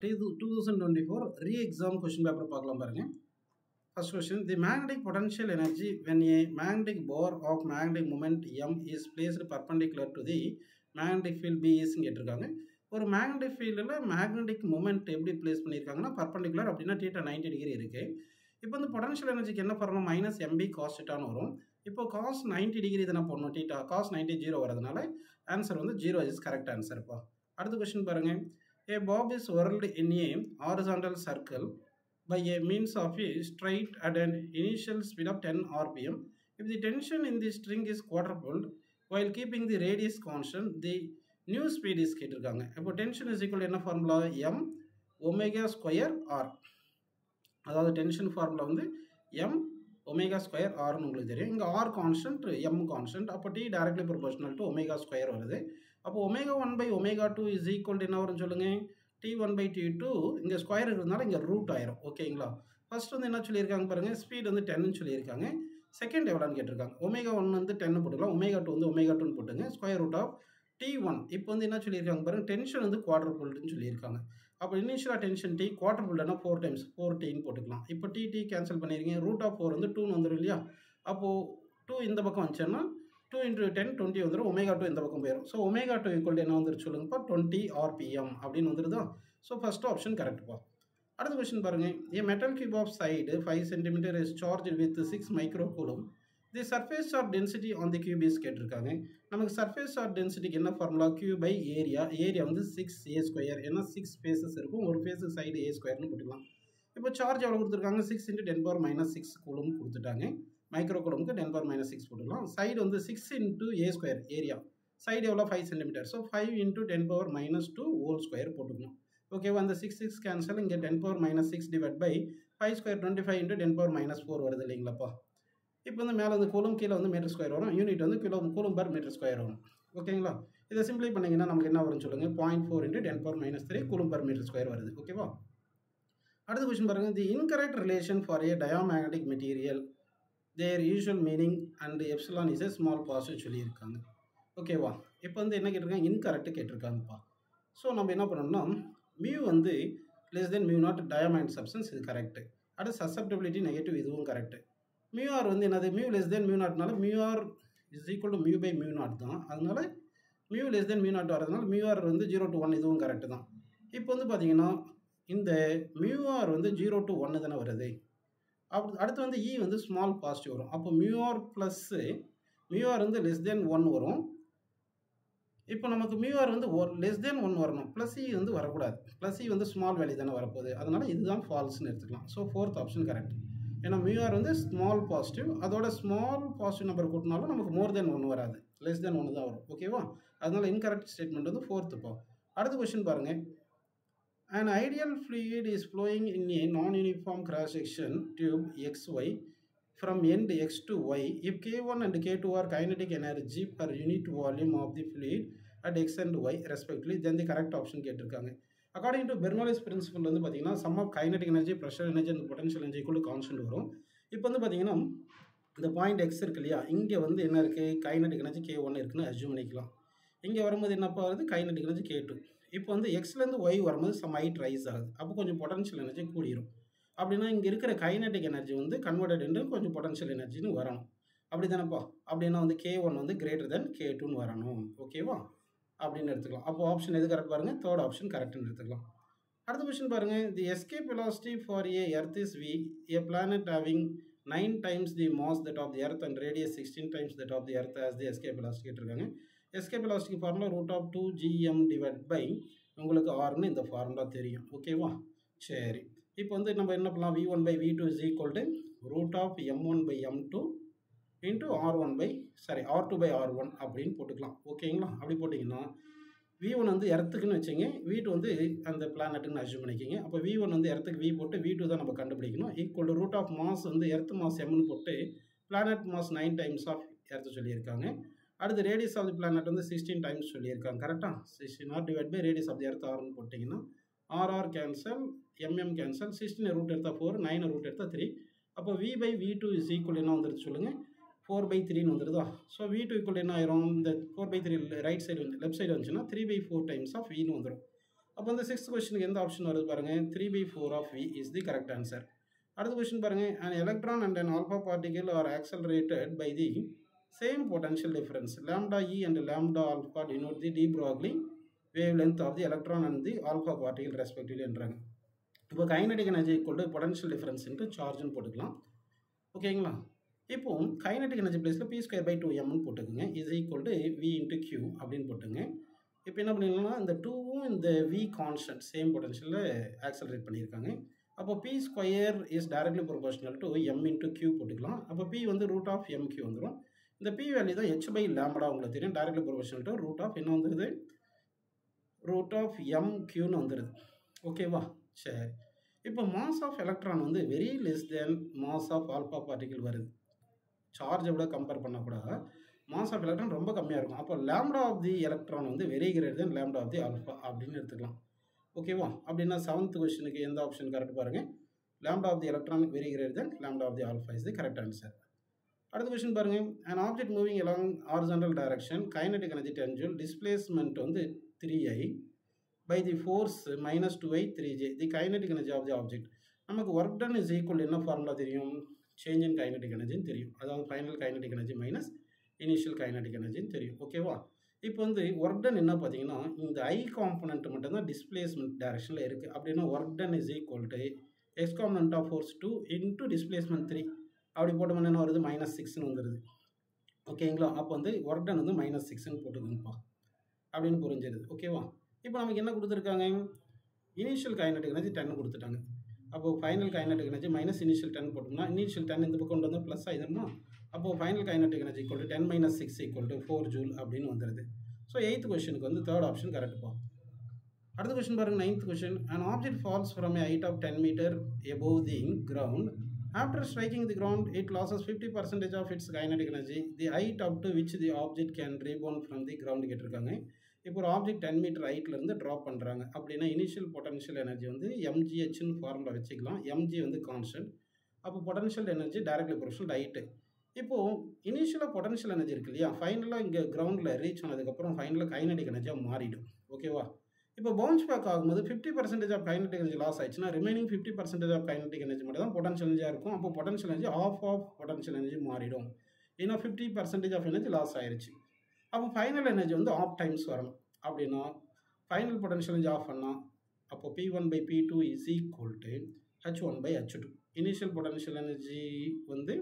2024 re-exam question paper பார்க்கலாம் பாருங்க. First question, the magnetic potential energy when a magnetic bar of magnetic moment M is placed perpendicular to the magnetic field B is கேட்டிருக்காங்க. ஒரு magnetic fieldல magnetic moment எப்படி place பண்ணியிருக்காங்கன்னா perpendicular அப்படின்னா θ 90 degree இருக்கு. இப்போ வந்து potential energyக்கு என்ன ஃபார்முலா மைனஸ் MB cos θன்னு வரும். இப்போ cos 90 டிகிரி இதை நான் போடணும் θ cos 90 0 வரதுனால ஆன்சர் வந்து 0 இஸ் கரெக்ட் ஆன்சர்ப்பா. அடுத்த கொஸ்டின் பாருங்க. A bob is whirled in a horizontal circle by a means of a straight at an initial speed of 10 rpm. If the tension in the string is quadrupled while keeping the radius constant, the new speed is கேட்டிருக்காங்க. இப்போ tension is equal to என்ன formula m omega square r. அதாவது tension formula வந்து m omega square ஆர்னு உங்களுக்கு தெரியும். இங்கே r constant m constant. அப்போ t directly proportional to omega square வருது. அப்போ omega 1 by omega 2 is equal to என்ன வரும்னு சொல்லுங்கள். T1 by T2 இங்கே ஸ்கொயர் இருக்கிறதுனால இங்கே ரூட் ஆயிரும். ஓகேங்களா. ஃபர்ஸ்ட் வந்து என்ன சொல்லியிருக்காங்க பாருங்கள், ஸ்பீட் வந்து 10ன்னு சொல்லியிருக்காங்க. செகண்ட் எவ்வளோன்னு கேட்டிருக்காங்க. ஒமேகா 1 வந்து 10 போட்டுக்கலாம், ஒமேகா 2 வந்து ஒமேகா 2ன்னு போட்டுங்க. ஸ்கொயர் ரூட் ஆஃப் T1 இப்போ வந்து என்ன சொல்லியிருக்காங்க பாருங்கள், டென்ஷன் வந்து குவாட்ரபிள்னு சொல்லியிருக்காங்க. அப்போ இனிஷியலாக டென்ஷன் டி குவாட்ரபிள்னா 4 டைம்ஸ் 4Tன்னு போட்டுக்கலாம். இப்போ டி கேன்சல் பண்ணியிருக்கீங்க. ரூட் ஆஃப் 4 வந்து 2ன்னு வந்துடும் இல்லையா. அப்போது 2 இந்த பக்கம் வந்துச்சுன்னா 2 × 10 20 வந்துடும். ஒமேகா 2 இந்த பக்கம் போயிடும். ஸோ ஒமேகா 2 ஈக்குவல் என்ன வந்துரு சொல்லுங்கப்பா, 20 rpm அப்படின்னு வந்துருதா. ஸோ ஃபர்ஸ்ட் ஆப்ஷன் கரெக்ட்ப்பா. அடுத்த கொஸ்டின் பாருங்க. A metal cube of side 5 cm is charge with 6 micro coulomb. The surface charge density on the cube is கேட்டிருக்காங்க. நமக்கு சர்ஃபேஸ் சார்ஜ் டென்சிட்டிக்கு என்ன formula, q by area. Area வந்து 6a². ஏன்னா 6 faces இருக்கும், ஒரு ஃபேஸு சைடு a² போட்டுக்கலாம். இப்போ சார்ஜ் எவ்வளோ கொடுத்துருக்காங்க, 6 × 10⁻⁻6 கூலும் கொடுத்துட்டாங்க. மைக்ரோ கூலமுக்கு 10⁻⁻6 போட்டுக்கலாம். சைடு வந்து 6 × a² ஏரியா. சைடு எவ்வளோ 5 cm. ஸோ 5 × 10⁻⁻2 ஹோல் ஸ்கொயர் போட்டுக்கணும். ஓகேவா. அந்த 6 கேன்சல். இங்கே 10⁻⁻6 டிவைட் பை 5² 25 × 10⁻⁻4 வருது இல்லைங்களாப்பா. இப்போ வந்து மேலே வந்து கூலும், கீழே வந்து மீட்டர் ஸ்கொயர் வரும். யூனிட் வந்து கூலும் பர் மீட்டர் ஸ்கொயர் வரும். ஓகேங்களா. இதை சிம்பிளை பண்ணிங்கன்னா நமக்கு என்ன வரும்னு சொல்லுங்கள், 0.4 × 10⁻⁻3 கூலும் பர் மீட்டர் ஸ்கொயர் வருது. ஓகேவா. அடுத்த கொஸ்டின் பாருங்கள். The incorrect relation for a diamagnetic material their usual meaning and epsilon is a small positive சொல்லியிருக்காங்க. ஓகேவா. இப்போ வந்து என்ன கேட்டிருக்காங்க, இன்கரெக்ட் கேட்டிருக்காங்கப்பா. ஸோ நம்ம என்ன பண்ணணும்னா, மியூ வந்து less than mu naught diamagnetic substance, இது கரெக்ட். அடுத்து சசப்டபிலிட்டி நெகட்டிவ், இதுவும் கரெக்ட். மியூ ஆர் வந்து என்னது, மியூ லெஸ் தென் மியூ நாட்னால mu r is equal to mu by mu naught தான். அதனால mu less than mu naught வரதுனால மியூ ஆர் வந்து 0 to 1, இதுவும் கரெக்ட் தான். இப்போ வந்து பார்த்தீங்கன்னா இந்த மியூ ஆர் வந்து 0 to 1 தானே வருது. அடுத்து வந்து இ வந்து ஸ்மால் பாசிட்டிவ் வரும். அப்போ mu r plus mu r வந்து லெஸ் தென் 1 வரும். இப்போ நமக்கு மியூ ஆர் வந்து லெஸ் தென் 1 வரணும். ப்ளஸ் இ வந்து வரக்கூடாது. ப்ளஸ் இ வந்து ஸ்மால் வேல்யூ தானே வரப்போகுது. அதனால் இதுதான் ஃபால்ஸ்ன்னு எடுத்துக்கலாம். So fourth option correct. ஏன்னா மியூ ஆர் வந்து ஸ்மால் பாசிட்டிவ், அதோட ஸ்மால் பாசிட்டிவ் நம்பர் கூட்டினாலும் நமக்கு மோர் தென் 1 வராது, லெஸ் தென் 1 தான் வரும். ஓகேவா. அதனால இன்கரெக்ட் ஸ்டேட்மெண்ட் வந்து ஃபோர்த்துப்பா. அடுத்த கொஸ்டின் பாருங்கள். An ideal fluid is flowing in a non-uniform cross-section tube XY from end X to Y. If K1 and K2 are kinetic energy per unit volume of the fluid at X and Y respectively, then the correct option கேட்டிருக்காங்க. According to Bernoulli's principle வந்து பார்த்தீங்கன்னா sum of kinetic energy, pressure energy and potential energy equal to constant வரும். இப்போ வந்து பார்த்தீங்கன்னா இந்த point X இருக்கு இல்லையா, இங்கே வந்து என்ன இருக்குது, கைனடிக் எனர்ஜி K1 இருக்குன்னு அஸ்யூம் பண்ணிக்கலாம். இங்கே வரும்போது என்னப்பா வருது, கைனடிக் எனர்ஜி K2. இப்போ வந்து எக்ஸ்லேருந்து ஒய் வரும்போது சம் ஹைட் ரைஸ் ஆகுது. அப்போ கொஞ்சம் பொட்டன்ஷியல் எனர்ஜி கூடிரும். அப்படின்னா இங்கே இருக்கிற கைனடிக் எனர்ஜி வந்து கன்வெர்டட் என்று கொஞ்சம் பொட்டன்ஷியல் எனர்ஜின்னு வரணும். அப்படி தானேப்பா. அப்படின்னா வந்து K1 வந்து கிரேட்டர் தென் K2ன்னு வரணும். ஓகேவா. அப்படின்னு எடுத்துக்கலாம். அப்போ ஆப்ஷன் எது கரெக்ட் பாருங்கள், தேர்ட் ஆப்ஷன் கரெக்டுன்னு எடுத்துக்கலாம். அடுத்த கொஸ்டின் பாருங்கள். The escape velocity for a earth is v, a planet having 9 times the mass that of the earth and radius 16 times that of the earth as the escape velocity கேட்டிருக்காங்க. Escape வெலாசிட்டிக்கு formula √2gm divide by உங்களுக்கு ஆர்னு இந்த formula தெரியும். ஓகேவா. சரி. இப்போ வந்து நம்ம என்ன பண்ணலாம், v1 by v2 is equal to √m1 by m2 into r2 by r1 அப்படின்னு போட்டுக்கலாம். ஓகேங்களா. அப்படி போட்டிங்கன்னா v1 வந்து எர்த்துக்குன்னு வச்சுங்க, v2 வந்து அந்த பிளானட்டுன்னு அஸ்யூம் பண்ணிக்கிங்க. அப்போ v1 வந்து எர்த்துக்கு v போட்டு v2 தான் நம்ம கண்டுபிடிக்கணும். Equal to root of mass வந்து எர்த் மாஸ் mன்னு போட்டு planet mass 9 times of earth சொல்லியிருக்காங்க. அடுத்து ரேடியஸ் ஆஃப் தி பிளானட் வந்து 16 டைம்ஸ் சொல்லியிருக்காங்க. கரெக்டாக 16r divide by radius of the earth ஆர்னு போட்டிங்கன்னா r r cancel, m m cancel, 16 root எடுத்தால் 4, 9 ரூட் எடுத்தால் 3. அப்போ v by v2 is equal என்ன வந்துருச்சு சொல்லுங்கள், 4/3ன்னு வந்துருதா. ஸோ v2 ஈக்குவல் என்ன ஆயிரும், இந்த 4/3 ரைட் சைடு வந்து லெஃப்ட் சைடு வந்துச்சுன்னா 3/4 டைம்ஸ் ஆஃப் vன்னு வந்துடும். அப்போ இந்த 6th கொஸ்டினுக்கு எந்த ஆப்ஷன் வருது பாருங்கள், 3/4 of v is the correct answer. அடுத்த கொஸ்டின் பாருங்கள், an electron and an alpha particle are accelerated by the same potential difference. Lambda e and lambda alpha denote the de Broglie wavelength of the electron and the alpha particle respectively என்றாங்க. இப்போ kinetic energy equal to potential difference into சார்ஜ்னு போட்டுக்கலாம். ஓகேங்களா? இப்போ kinetic energy பிளேஸில் p²/2mன்னு போட்டுக்கோங்க. Is equal to v into q அப்படின்னு போட்டுங்க. இப்போ என்ன பண்ணிடலாம்னா இந்த 2வும் இந்த v கான்ஸ்டன்ட் சேம் பொட்டன்ஷியலில் ஆக்சலரேட் பண்ணியிருக்காங்க. அப்போ p² is directly proportional to m into q போட்டுக்கலாம். அப்போ p வந்து √mq வந்துடும். இந்த p வேல்யூ தான் h/λ உங்களுக்கு தெரியும், டைரக்ட்லி ப்ரொபோர்ஷனல் டு √ என்ன வந்துடுது, √mqன்னு வந்துடுது. ஓகேவா? சரி, இப்போ மாஸ் ஆஃப் எலக்ட்ரான் வந்து very less than mass of alpha particle வருது. சார்ஜை விட கம்பேர் பண்ணக்கூட மாஸ் ஆஃப் எலக்ட்ரான் ரொம்ப கம்மியாக இருக்கும். அப்போ லேம்டா ஆஃப் தி எலக்ட்ரான் வந்து very greater than lambda of the alpha அப்படின்னு எடுத்துக்கலாம். ஓகேவா? அப்படின்னா 7th கொஸ்டினுக்கு எந்த ஆப்ஷன் கரெக்ட் பாருங்கள், lambda of the electron very greater than lambda of the alpha is the correct answer. அடுத்த கொஸ்டின் பாருங்கள், an object moving along horizontal direction, kinetic energy 10 joule, displacement வந்து 3i by the force -2i 3j, the kinetic energy of the object. நமக்கு work done is equal என்ன formula தெரியும், change in kinetic எனர்ஜின்னு தெரியும். அதாவது final kinetic energy minus initial kinetic எனர்ஜின்னு தெரியும். ஓகேவா? இப்போ வந்து ஒர்க் டன் என்ன பார்த்தீங்கன்னா இந்த ஐ காம்பனண்ட் மட்டும்தான் டிஸ்பிளேஸ்மெண்ட் டைரக்ஷனில் இருக்குது. அப்படின்னா work done is equal to x component of force 2 into displacement 3 அப்படி போட்டோம்னா என்ன வருது, -6ன்னு வந்துடுது. ஓகேங்களா? அப்போ வந்து ஒர்க் டன் வந்து -6ன்னு போட்டுக்கோங்கப்பா அப்படின்னு புரிஞ்சிருது. ஓகேவா? இப்போ நமக்கு என்ன கொடுத்துருக்காங்க, இனிஷியல் கைனடிக் எனர்ஜி 10 கொடுத்துட்டாங்க. அப்போது final kinetic energy minus initial 10 போட்டோம்னா இனிஷியல் 10 இந்த பக்கம் கொண்டு வந்து ப்ளஸ் ஆகிடுமா. அப்போது final kinetic energy equal to 10 - 6 = 4 joule அப்படின்னு வந்துடுது. ஸோ 8th கொஸ்டினுக்கு வந்து 3rd ஆப்ஷன் கரெக்டுப்பா. அடுத்த கொஸ்டின் பாருங்கள், 9th question, an object falls from a height of 10 meter above the ground. After striking the ground, it loses 50% of its kinetic energy. The height up to which the object can rebound from the ground கேட்டிருக்காங்க. இப்போ ஒரு object 10 metre ஹைட்லேருந்து drop பண்ணுறாங்க அப்படின்னா initial potential energy வந்து mgh formula வச்சுக்கலாம். mg வந்து constant. அப்போ potential energy directly proportional height. இப்போது இனிஷியலாக பொட்டன்ஷியல் எனர்ஜி இருக்கு இல்லையா, ஃபைனலாக இங்கே கிரவுண்டில் ரீச் ஆனதுக்கப்புறம் ஃபைனலாக கைனடிக் எனர்ஜியாக மாறிடும். ஓகேவா? இப்போ பவுன்ஸ் பேக் ஆகும்போது 50% ஆஃப் கைனடிக் எனர்ஜி லாஸ் ஆயிடுச்சுன்னா ரிமைனிங் 50% ஆஃப் கைனடிக் எனர்ஜி மட்டும் தான் பொட்டன்ஷியல் எனர்ஜியாக இருக்கும். அப்போ potential energy half potential energy மாறிடும். ஏன்னா 50% ஆஃப் எனர்ஜி லாஸ் ஆயிடுச்சு. அப்போ ஃபைனல் எனர்ஜி வந்து ஆஃப் டைம்ஸ் வரணும். அப்படின்னா ஃபைனல் பொட்டன்ஷியல் எனர்ஜி ஆஃப் பண்ணால் அப்போ P1/P2 is equal to H1/H2. Initial potential energy வந்து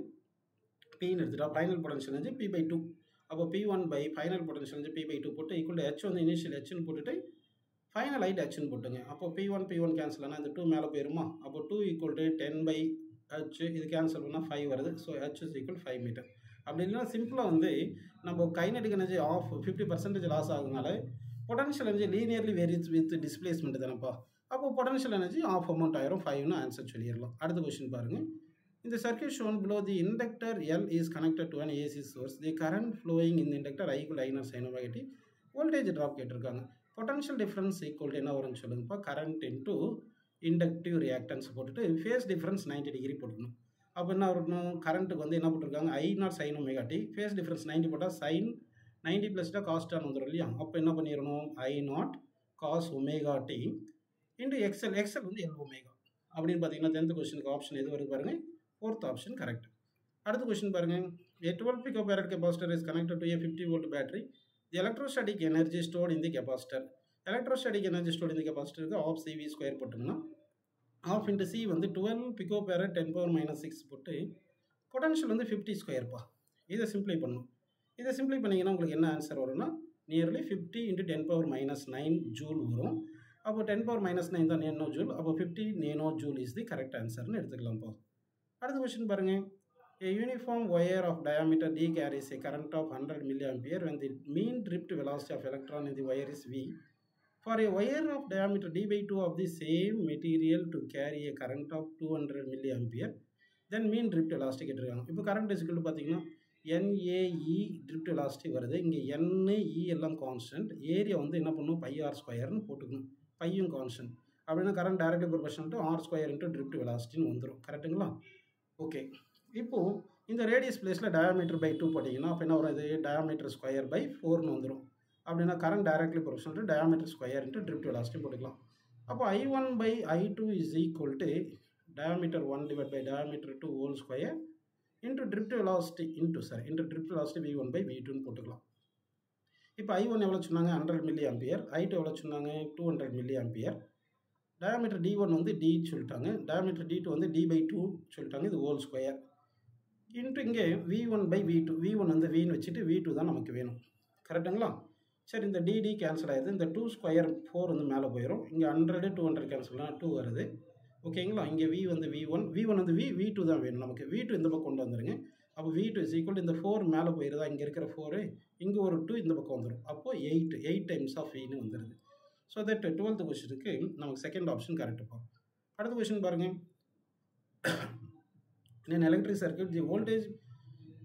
Pன்னு எடுத்துட்டா ஃபைனல் பொட்டன்ஷியல் எனர்ஜி P/2. அப்போ P1 final potential energy P/2 போட்டு ஈக்குவல் டு H வந்து இனிஷியல் Hன்னு போட்டுட்டு ஃபைனல் ஹைட் Hன்னு போட்டுங்க. அப்போ P1 கேன்சல் ஆனால் இந்த 2 மேலே போயிருமா. அப்போ 2 ஈக்குவல் டு 10/H, இது கேன்சல் பண்ணால் 5 வருது. So H is equal 5 metre. அப்படி இல்லைன்னா சிம்பிளாக வந்து நம்ம கைனடிக் எனர்ஜி ஆஃப் 50% லாஸ் ஆகுனால potential energy linearly varies with displacement தானப்பா. அப்போ பொட்டன்ஷியல் எனர்ஜி ஆஃப் அமௌண்ட் ஆயிரும், 5ன்னு ஆன்சர் சொல்லிடலாம். அடுத்த கொஸ்டின் பாருங்கள், இந்த circuit shown below the inductor L is connected to an AC source. The current flowing in the inductor I = I naught sin omega t. Voltage drop கேட்டிருக்காங்க. Potential difference equal என்ன வரும்னு சொல்லுங்கப்பா, current into inductive reactance போட்டுட்டு phase difference 90 degree போட்டுக்கணும். அப்போ என்ன வரணும், கரண்ட்டுக்கு வந்து என்ன போட்டிருக்காங்க, I0 sin omega t, phase difference 90 போட்டால் sin 90 + cos tan வந்துடும் இல்லையா. அப்போ என்ன பண்ணிடணும், I0 cos omega t into XL வந்து L omega அப்படின்னு பார்த்தீங்கன்னா 10th கொஸ்டினுக்கு ஆப்ஷன் எது வருது பாருங்கள், 4th ஆப்ஷன் கரெக்ட். அடுத்த கொஸ்டின் பாருங்கள், a 12 picofarad capacitor is connected to a 50 volt battery. The electrostatic energy stored in the capacitor. Electrostatic energy stored in the capacitor half CV² போட்டோம்னா of into C வந்து 12 picofarad 10⁻⁻6 போட்டு potential வந்து 50²பா. இதை சிம்ப்ளை பண்ணணும். இதை சிம்ப்ளை பண்ணிங்கன்னா உங்களுக்கு என்ன ஆன்சர் வரும்னா நியர்லி 50 × 10⁻�9 ஜூல் வரும். அப்போ 10⁻�9 தான் நேனோ ஜூல். அப்போ 50 nano joule is the correct ஆன்சர்னு எடுத்துக்கலாம்ப்பா. அடுத்த கொஸ்டின் பாருங்கள், a uniform wire of diameter d carries a current of 100 mA when the mean drift velocity of electron in the wire is v. For a wire of diameter d/2 of the same material to carry a current of 200 mA, then mean drift velocity கேட்டிருக்காங்க. இப்போ current இஸ்க்குள் பார்த்தீங்கன்னா NAE drift velocity வருது. இங்கே NE எல்லாம் constant, area வந்து என்ன பண்ணணும், πr² போட்டுக்கணும். பையும் கான்ஸ்டன்ட் அப்படின்னா current directly proportional to r² into drift velocityன்னு வந்துடும். கரெக்டுங்களா? ஓகே, இப்போது இந்த ரேடியஸ் பிளேஸில் diameter/2 போட்டிங்கன்னா அப்போ என்ன வரும், இது diameter²/4ன்னு வந்துடும். அப்படின்னா current directly proportional to diameter² into drift velocity போட்டுக்கலாம். அப்போ I1 by I2 is equal to diameter 1 divided by diameter 2 whole square into drift velocity into drift velocity V1 by V2 ன்னு போட்டுக்கலாம். இப்போ I1 எவ்வளோ சொன்னாங்க 100 மில்லி ஆம்பியர், I2 எவ்வளோ சொன்னாங்க 200 milli ampere, diameter D1 வந்து D சொல்லிட்டாங்க, டயாமீட்டர் D2 வந்து D by 2 சொல்லிட்டாங்க, இது ஹோல் ஸ்கொயர் இன்ட்டு இங்கே V1 by V2, V1 வந்து Vன்னு வச்சுட்டு V2 தான் நமக்கு வேணும். கரெக்டுங்களா? சரி, இந்த DD கேன்சல் ஆகிடுது, இந்த 2 ஸ்கொயர் 4 வந்து மேலே போயிடும், இங்கே 100 200 கேன்சல்னா 2 வருது. ஓகேங்களா? இங்கே V வந்து V1 வந்து V2 தான் வேணும் நமக்கு. V2 இந்த பக்கம் கொண்டு வந்துடுங்க. அப்போ V2 இஸ் ஈக்குவல் இந்த 4 மேலே போயிடுதா, இங்கே இருக்கிற 4 இங்கே ஒரு 2 இந்த பக்கம் வந்துடும். அப்போது 8 டைம்ஸ் ஆஃப் Vன்னு வந்துடுது. ஸோ தட் 12th கொஸ்டினுக்கு நமக்கு செகண்ட் ஆப்ஷன் கரெக்டுப்பா. அடுத்த கொஸ்டின் பாருங்கள். In an electric circuit, the voltage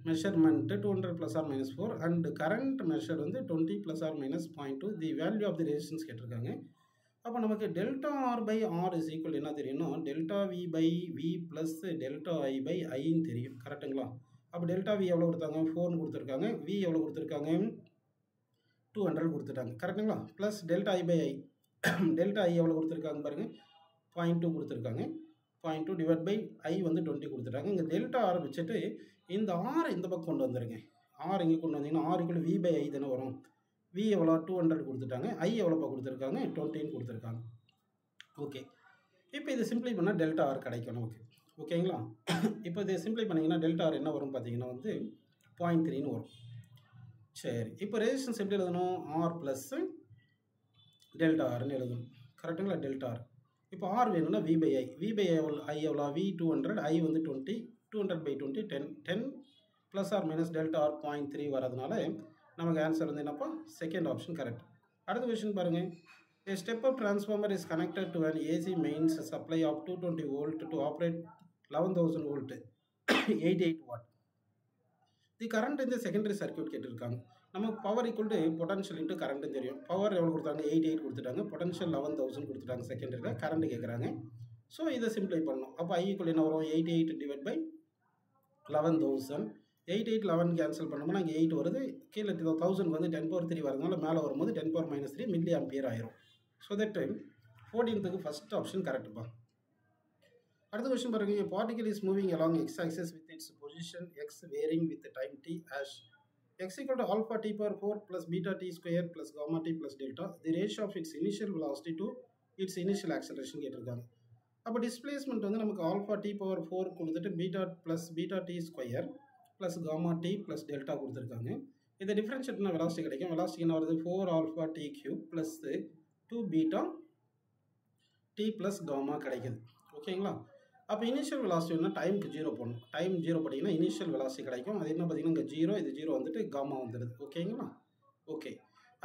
measurement 200 plus or minus 4 and current measure வந்து 20 plus or minus 0.2. The value of the resistance கேட்டிருக்காங்க. அப்போ நமக்கு delta r by r is equal என்ன தெரியும்னா delta v by v plus delta I by ஐன்னு தெரியும். கரெக்டுங்களா? அப்போ டெல்டா வி எவ்வளோ கொடுத்தாங்க 4ன்னு கொடுத்துருக்காங்க, வி எவ்வளோ கொடுத்துருக்காங்க 200 கொடுத்துட்டாங்க. கரெக்டுங்களா? Plus delta I by I, delta I எவ்வளோ கொடுத்துருக்காங்க பாருங்கள் 0.2 கொடுத்துருக்காங்க, 0.2 டிவைட் பை ஐ வந்து 20 கொடுத்துட்டாங்க. இங்கே டெல்டா ஆர் வச்சுட்டு இந்த ஆர் இந்த பக்கம் கொண்டு வந்துடுங்க. ஆர் இங்கே கொண்டு வந்தீங்கன்னா ஆர் ஈக்குவல் வி பை ஐ தானே வரும். வி எவ்வளோ 200 கொடுத்துட்டாங்க, ஐ எவ்வளோப்பா கொடுத்துருக்காங்க 20ன்னு கொடுத்துருக்காங்க. ஓகே, இப்போ இது சிம்பிளை பண்ணால் டெல்டா ஆர் கிடைக்கும் நமக்கு. ஓகேங்களா? இப்போ இதை சிம்பிளை பண்ணிங்கன்னா டெல்டா ஆர் என்ன வரும் பார்த்தீங்கன்னா வந்து 0.3ன்னு வரும். சரி, இப்போ ரெசிஸ்டன்ஸ் எப்படி எழுதணும் ஆர் ப்ளஸ் டெல்டா ஆர்னு எழுதணும். கரெக்டுங்களா? Delta r. இப்போ ஆர் வேணும்னா v by I, v by I எவ்வளோ வி 200, ஐ வந்து 20, 200 by 20 10 plus r minus delta r 0.3 வரதுனால நமக்கு ஆன்சர் வந்து என்னப்பா செகண்ட் ஆப்ஷன் கரெக்ட். அடுத்த கொஸ்டின் பாருங்கள். A step-up transformer is connected to an AC mains supply of 220 volt to operate 11,000 volt 88 watt. The current in the secondary circuit கேட்டிருக்காங்க. நமக்கு power equal to potential into current தெரியும். Power எவ்வளோ கொடுத்தாங்க 88 கொடுத்துட்டாங்க, potential 11,000 கொடுத்துட்டாங்க. செகண்டரியில் current கேட்குறாங்க. So இதை சிம்பிளை பண்ணணும். அப்போ ஐ ஈக்குவல் என்ன வரும் 88 டிவைட் பை 11,000, 88 11 கேன்சல் பண்ணோம்னா இங்கே 8 வருது, கீழே 1000 வந்து 10⁻³ வரதுனால மேலே வரும்போது 10⁻³ மில்லி ஆம்பியர் ஆயிரும். So that 14th first option கரெக்டுப்பா. அடுத்த கொஸ்டின் பாருங்க. Particle is moving along x axis with its position x varying with time t as x equal to alpha t power 4 plus beta t square plus gamma t plus delta, the ratio of its initial velocity to its initial acceleration கேட்டிருக்காங்க. அப்போ displacement வந்து நமக்கு alpha D power 4 கொடுத்துட்டு beta t square plus gamma t plus delta கொடுத்துருக்காங்க. இதை differentiate பண்ணால் velocity கிடைக்கும். Velocity என்ன வருது 4 alpha t cube plus 2 beta t plus gamma கிடைக்குது. ஓகேங்களா? அப்போ இனிஷியல் வெலாசிட்டி வந்து டைமுக்கு 0 போடணும். டைம் 0 போட்டிங்கன்னா இனிஷியல் வெலாசிட்டி கிடைக்கும். அது என்ன பார்த்தீங்கன்னா இங்கே 0, இது 0 வந்துட்டு காமா வந்துடுது. ஓகேங்களா? ஓகே,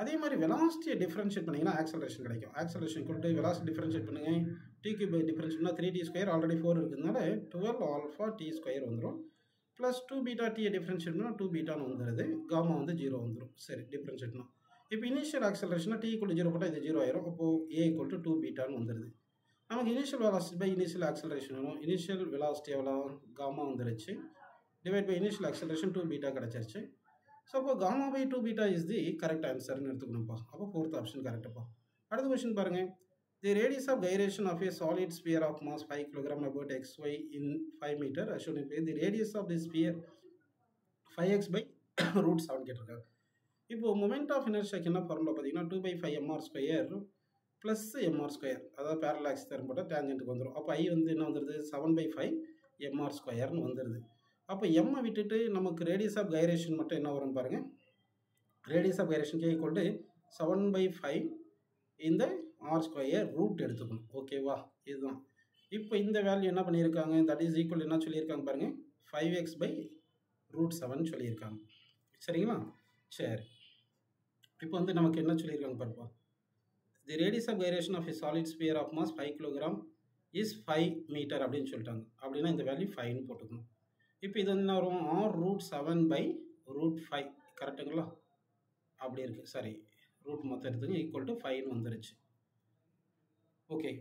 அதே மாதிரி வெலாசிட்டியை டிஃப்ரென்ஷியேட் பண்ணிங்கன்னா ஆக்சலரேஷன் கிடைக்கும். ஆக்சலரேஷன் கொடுத்து வெலாசிட்டி டிஃப்ரென்ஷியேட் பண்ணுங்கள். டி கியூப் டிஃப்ரென்ஷியேட் பண்ணால் 3t ஸ்கொயர், ஆல்ரெடி 4 இருக்கிறதுனால 12 ஆல்ஃபா டி ஸ்கொயர் வந்துடும். ப்ளஸ் 2 பீட்டா டியை டிஃப்ரென்ஷியேட் பண்ணால் 2 பீட்டான்னு வந்துடுது, காமா வந்து 0 வந்துடும். சரி, டிஃப்ரென்ஷியேட்னா இப்போ இனிஷியல் ஆக்சலரேஷனாக டி ஈக்குவல் 0 போட்டால் இது 0 ஆயிரும். அப்போது ஏ ஈக்குவல் டு 2 பீட்டான்னு வந்துடுது. நமக்கு initial velocity by initial acceleration வரும். இனிஷியல் வெலாசிட்டி எவ்வளோ காமா வந்துருச்சு, divide by initial acceleration 2 beta கிடச்சிருச்சு. ஸோ அப்போ gamma by 2 beta is the correct ஆன்சர்னு எடுத்துக்கணும்ப்பா. அப்போ 4th ஆப்ஷன் கரெக்டுப்பா. அடுத்த கொஸ்டின் பாருங்கள். The radius of gyration of a solid sphere of mass 5 kg about xy in 5 meter as shown in page. The radius of the sphere 5x by √7 கேட்டிருக்காங்க. இப்போ moment of இனர்ஷியாக்கு என்ன formula பார்த்தீங்கன்னா 2/5 mr² plus mr², அதாவது parallel axis term போட்டால் டேஞ்சென்ட்டுக்கு வந்துடும். அப்போ ஐ வந்து என்ன வந்துடுது 7/5 mr² வந்துடுது. அப்போ எம்மை விட்டுட்டு நமக்கு ரேடியஸ் ஆஃப் கைரேஷன் மட்டும் என்ன வரும் பாருங்கள். Radius of gyration k equal to 7/5 இந்த r² ரூட் எடுத்துக்கணும். ஓகேவா? இதுதான். இப்போ இந்த வேல்யூ என்ன பண்ணியிருக்காங்க, தட் இஸ் ஈக்குவல் என்ன சொல்லியிருக்காங்க பாருங்கள் 5x/√7 சொல்லியிருக்காங்க. சரிங்களா? சரி, இப்போ வந்து நமக்கு என்ன சொல்லியிருக்காங்க பாருப்பா. The radius of gyration of a solid sphere of mass 5 kg is 5 metre அப்படின்னு சொல்லிட்டாங்க. அப்படின்னா இந்த வேல்யூ 5ன்னு போட்டுக்கணும். இப்போ இது வந்து என்ன வரும் r√7/√5 கரெக்டுங்களா? அப்படி இருக்குது. சரி, ரூட் மொத்தம் எடுத்துங்க ஈக்குவல் டு 5ன்னு வந்துருச்சு. ஓகே,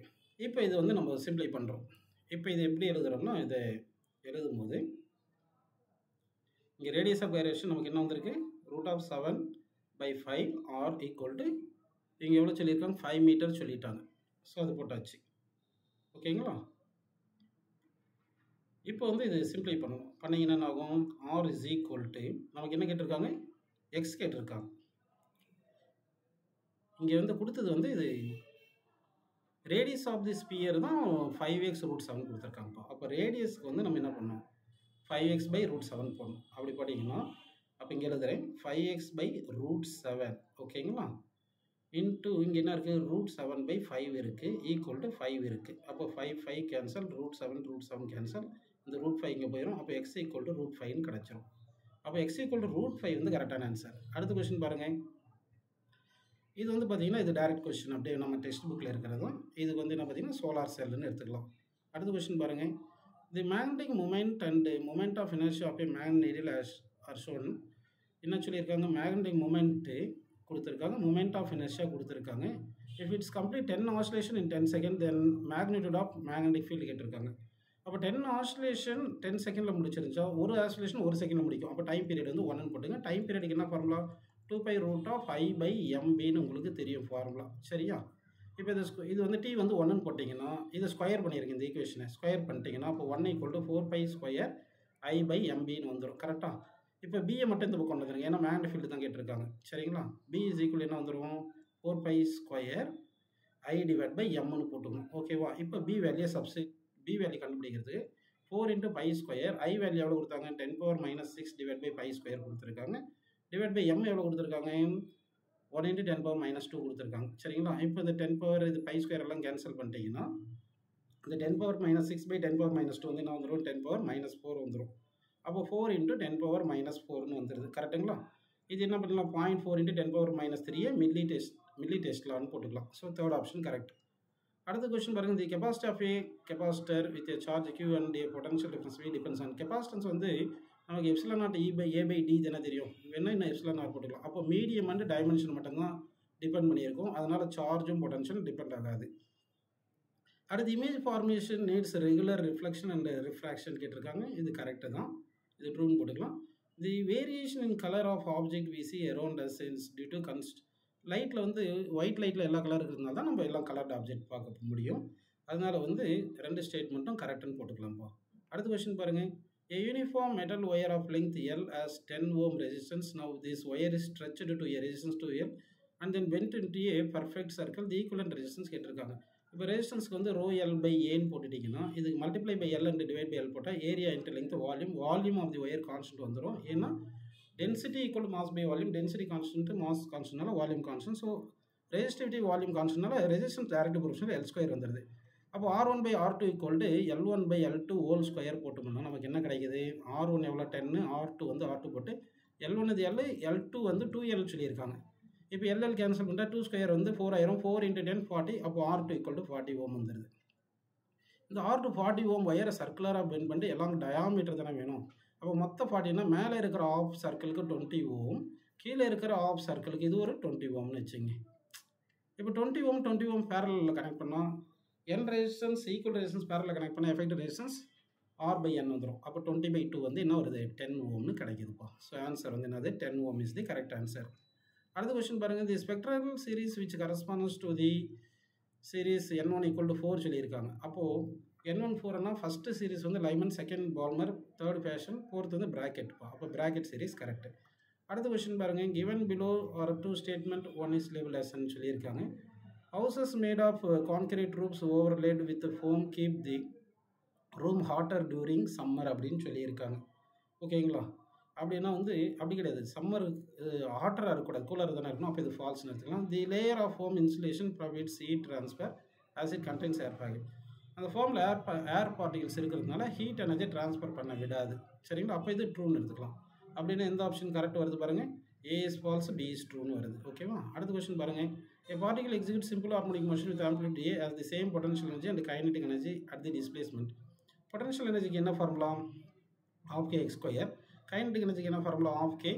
இப்போ இது வந்து நம்ம சிம்பிளை பண்ணுறோம். இப்போ இது எப்படி எழுதுகிறோம்னா, இதை எழுதும்போது இங்கே ரேடியஸ் ஆஃப் கைரேஷன் நமக்கு என்ன வந்திருக்கு √7/5 ஆர் ஈக்குவல் டு இங்கே எவ்வளோ சொல்லியிருக்காங்க 5 மீட்டர் சொல்லிட்டாங்க. ஸோ அது போட்டாச்சு. ஓகேங்களா? இப்போ வந்து இது சிம்ப்ளை பண்ணணும். பண்ணிங்கன்னா என்ன ஆகும்? ஆர் இஸ் ஈக்குவல் டு நமக்கு என்ன கேட்டிருக்காங்க? எக்ஸ் கேட்டிருக்காங்க. இங்கே வந்து கொடுத்தது வந்து இது ரேடியஸ் ஆஃப் தி ஸ்பியர் தான் 5x √7 கொடுத்துருக்காங்கப்பா. அப்போ ரேடியஸ்க்கு வந்து நம்ம என்ன பண்ணோம்? 5x/√7 போடணும். அப்படி போட்டிங்கன்னா அப்போ இங்கே எழுதுகிறேன் 5x/√7 ஓகேங்களா? இன்ட்டு இங்கே என்ன இருக்குது? √7/5 இருக்குது, ஈக்குவல் டு 5 இருக்குது. அப்போ 5 கேன்சல், √7 கேன்சல், இந்த √5 இங்கே போயிடும். அப்போ x ஈக்குவல் டு √5ன்னு கிடச்சிரும். அப்போ x ஈக்குவல் டு √5 வந்து கரெக்டான ஆன்சர். அடுத்த கொஸ்டின் பாருங்கள். இது வந்து பார்த்தீங்கன்னா இது டைரக்ட் கொஸ்டின், அப்படியே நம்ம டெக்ஸ்ட் புக்கில் இருக்கிறதும். இதுக்கு வந்து என்ன பார்த்தீங்கன்னா சோலார் செல்லுன்னு எடுத்துக்கலாம். அடுத்த கொஸ்டின் பாருங்கள். The magnetic moment and moment of inertia of a magnet are shown. என்ன சொல்லியிருக்காங்க? மேக்னெட்டிக் மூமெண்ட்டு கொடுத்துருக்காங்க, மூமெண்ட் ஆஃப் இனர்ஷியா கொடுத்துருக்காங்க. If it's complete 10 oscillation in 10 second then magnitude of magnetic field கேட்டிருக்காங்க. அப்போ 10 ஆசிலேஷன் 10 செகண்டில் முடிச்சிருந்துச்சா, ஒரு ஆசிலேஷன் 1 செகண்டில் முடிக்கும். அப்போ டைம் பீரியட் வந்து 1ன்னு போட்டுங்க. டைம் பீரியடுக்கு என்ன ஃபார்முலா? 2π√I/mBன்னு உங்களுக்கு தெரியும் ஃபார்முலா. சரியா? இப்போ இது வந்து t வந்து 1ன்னு போட்டிங்கன்னா இதை ஸ்கொயர் பண்ணியிருக்கேன். இந்த ஈக்குவேஷனை ஸ்கொயர் பண்ணிட்டீங்கன்னா அப்போ 1 = 4π² I/mBன்னு வந்துடும். கரெக்டாக? இப்போ பியை மட்டும் இந்த பக்கம் வந்துருங்க, ஏன்னா மேக்னெட்டிக் ஃபீல்டு தான் கேட்டிருக்காங்க. சரிங்களா? b = என்ன வந்துடும்? 4π² I/mன்னு போட்டுக்கணும். ஓகேவா? இப்போ b வேல்யூ b வேல்யூ கண்டுபிடிக்கிறதுக்கு 4 × π², I வேல்யூ எவ்வளோ கொடுத்தாங்க? 10⁻⁶/π² கொடுத்துருக்காங்க. டிவைட் பை m எவ்வளோ கொடுத்துருக்காங்க? 1 × 10⁻² கொடுத்துருக்காங்க. சரிங்களா? இப்போ இந்த 10 இது π² எல்லாம் கேன்சல் பண்ணிட்டீங்கன்னா இந்த 10⁻⁶/10⁻² வந்து என்ன வந்துடும்? 10⁻⁻4 வந்துடும். அப்போ 4 × 10⁻⁴ வந்துடுது. கரெக்டுங்களா? இது என்ன பண்ணலாம்? 0.4 × 10⁻³ மில்லி டெஸ்லான்னு போட்டுக்கலாம். So third option correct. அடுத்த கொஸ்டின் பாருங்கள். The capacity of a capacitor with a charge Q and a potential difference V depends on capacitance வந்து நமக்கு ε0 E/A/D தானே தெரியும். வேணா இன்னும் ε0 போட்டுக்கலாம். அப்போ மீடியம் அண்ட் டைமென்ஷன் மட்டும்தான் டிபெண்ட் பண்ணியிருக்கும். அதனால் சார்ஜும் பொட்டன்ஷியல் டிபெண்ட் ஆகாது. அடுத்து image formation needs regular reflection and refraction கேட்டிருக்காங்க. இது கரெக்டு தான், இது ட்ரூன்னு போட்டுக்கலாம். The variation in colour of object we see around us is due to லைட்டில் வந்து ஒயிட் லைட்டில் எல்லா கலர் இருக்கிறதுனால தான் நம்ம எல்லாம் கலர்ட் ஆப்ஜெக்ட் பார்க்க முடியும். அதனால் வந்து 2 ஸ்டேட்மெண்ட்டும் கரெக்டுன்னு போட்டுக்கலாம்ப்பா. அடுத்த கொஸ்டின் பாருங்கள். A uniform metal wire of length L has 10 ohm resistance. Now this wire is stretched to a resistance to L and then bent into a perfect circle. The equivalent resistance கேட்டிருக்காங்க. இப்போ ரெசிஸ்டன்ஸ்க்கு வந்து ρL/Aன்னு போட்டுட்டிங்கன்னா இதுக்கு multiply by L and divide by L போட்டால் area into length volume of the wire constant வந்துடும். ஏன்னா density equal mass by volume, density constant mass கான்ஸ்டன்ட்னால volume constant. So resistivity volume கான்ஸ்டன்ட்னால ரெசிஸ்டன்ஸ் டைரக்ட் ப்ரொபோர்ஷனல் L² வந்துடுது. அப்போ R1/R2 = L1/L2 whole square போட்டோம்னா நமக்கு என்ன கிடைக்குது? R1 எவ்வளோ? 10, R2 வந்து R2 போட்டு L1 இது L, L2 வந்து 2L சொல்லியிருக்காங்க. இப்போ LL கேன்சல் பண்ணிட்டா 2² வந்து 4 ஆயிரும். 4 × 10 40. அப்போ R2 = 40 ஓம் வந்துடுது. இந்த R2 40 ஓம் ஒயரை சர்க்குலராக பெண்ட் பண்ணிட்டு எல்லாம் டயாமீட்டர் தானே வேணும். அப்போ மொத்த 40னா மேலே இருக்கிற ஆஃப் சர்க்கிளுக்கு 20 ஓம், கீழே இருக்கிற ஆஃப் சர்க்கிளுக்கு இது ஒரு 20 ஓம்னு வச்சுங்க. இப்போ 20 ஓம் பேரலில் கனெக்ட் பண்ணால் N ரெசிஸ்டன்ஸ் ஈக்குவல் ரெசிஸ்டன்ஸ் பேரலில் கனெக்ட் பண்ணால் எஃபெக்டிவ் ரெசிஸ்டன்ஸ் R/N வந்துடும். அப்போ 20/2 வந்து என்ன வருது? 10 ஓம்னு கிடைக்குதுப்பா. ஸோ ஆன்சர் வந்து என்னது? 10 ohm is the correct answer. அடுத்த கொஸ்டின் பாருங்கள். The spectral series which corresponds to the series N1 = 4 சொல்லியிருக்காங்க. அப்போது N1 4னா ஃபஸ்ட்டு சீரீஸ் வந்து Lyman, second Balmer, third Paschen, fourth வந்து ப்ராக்கெட்ப்பா. அப்போ ப்ராக்கெட் சீரீஸ் கரெக்டு. அடுத்த கொஸ்டின் பாருங்கள். Given below are 2 statement 1 is labelled as ன்னு சொல்லியிருக்காங்க. Houses made of concrete roofs overlaid with foam keep the room hotter during summer அப்படின்னு சொல்லியிருக்காங்க. ஓகேங்களா? அப்படின்னா வந்து அப்படி கிடையாது. சம்மர் ஹாட்டராக இருக்கக்கூடாது, கூலர் தானே இருக்கணும். அப்போ இது ஃபால்ஸ்னு எடுத்துக்கலாம். The layer of foam insulation provides heat transfer as it contains air pocket. அந்த ஃபோமில் ஏர் பார்ட்டிகல்ஸ் இருக்கிறதுனால ஹீட் எனர்ஜி ட்ரான்ஸ்ஃபர் பண்ண விடாது. சரிங்களா? அப்போ இது ட்ரூன்னு எடுத்துக்கலாம். அப்படின்னா எந்த ஆப்ஷன் கரெக்ட் வருது பாருங்கள். A is false, B is true வருது. ஓகேவா? அடுத்த கொஸ்டின் பாருங்கள். A particle executes simple harmonic motion with amplitude A has the same potential energy and kinetic energy at the displacement. Potential energy என்ன formula? ½ k(x²). kinetic energy என்ன formula? ½ k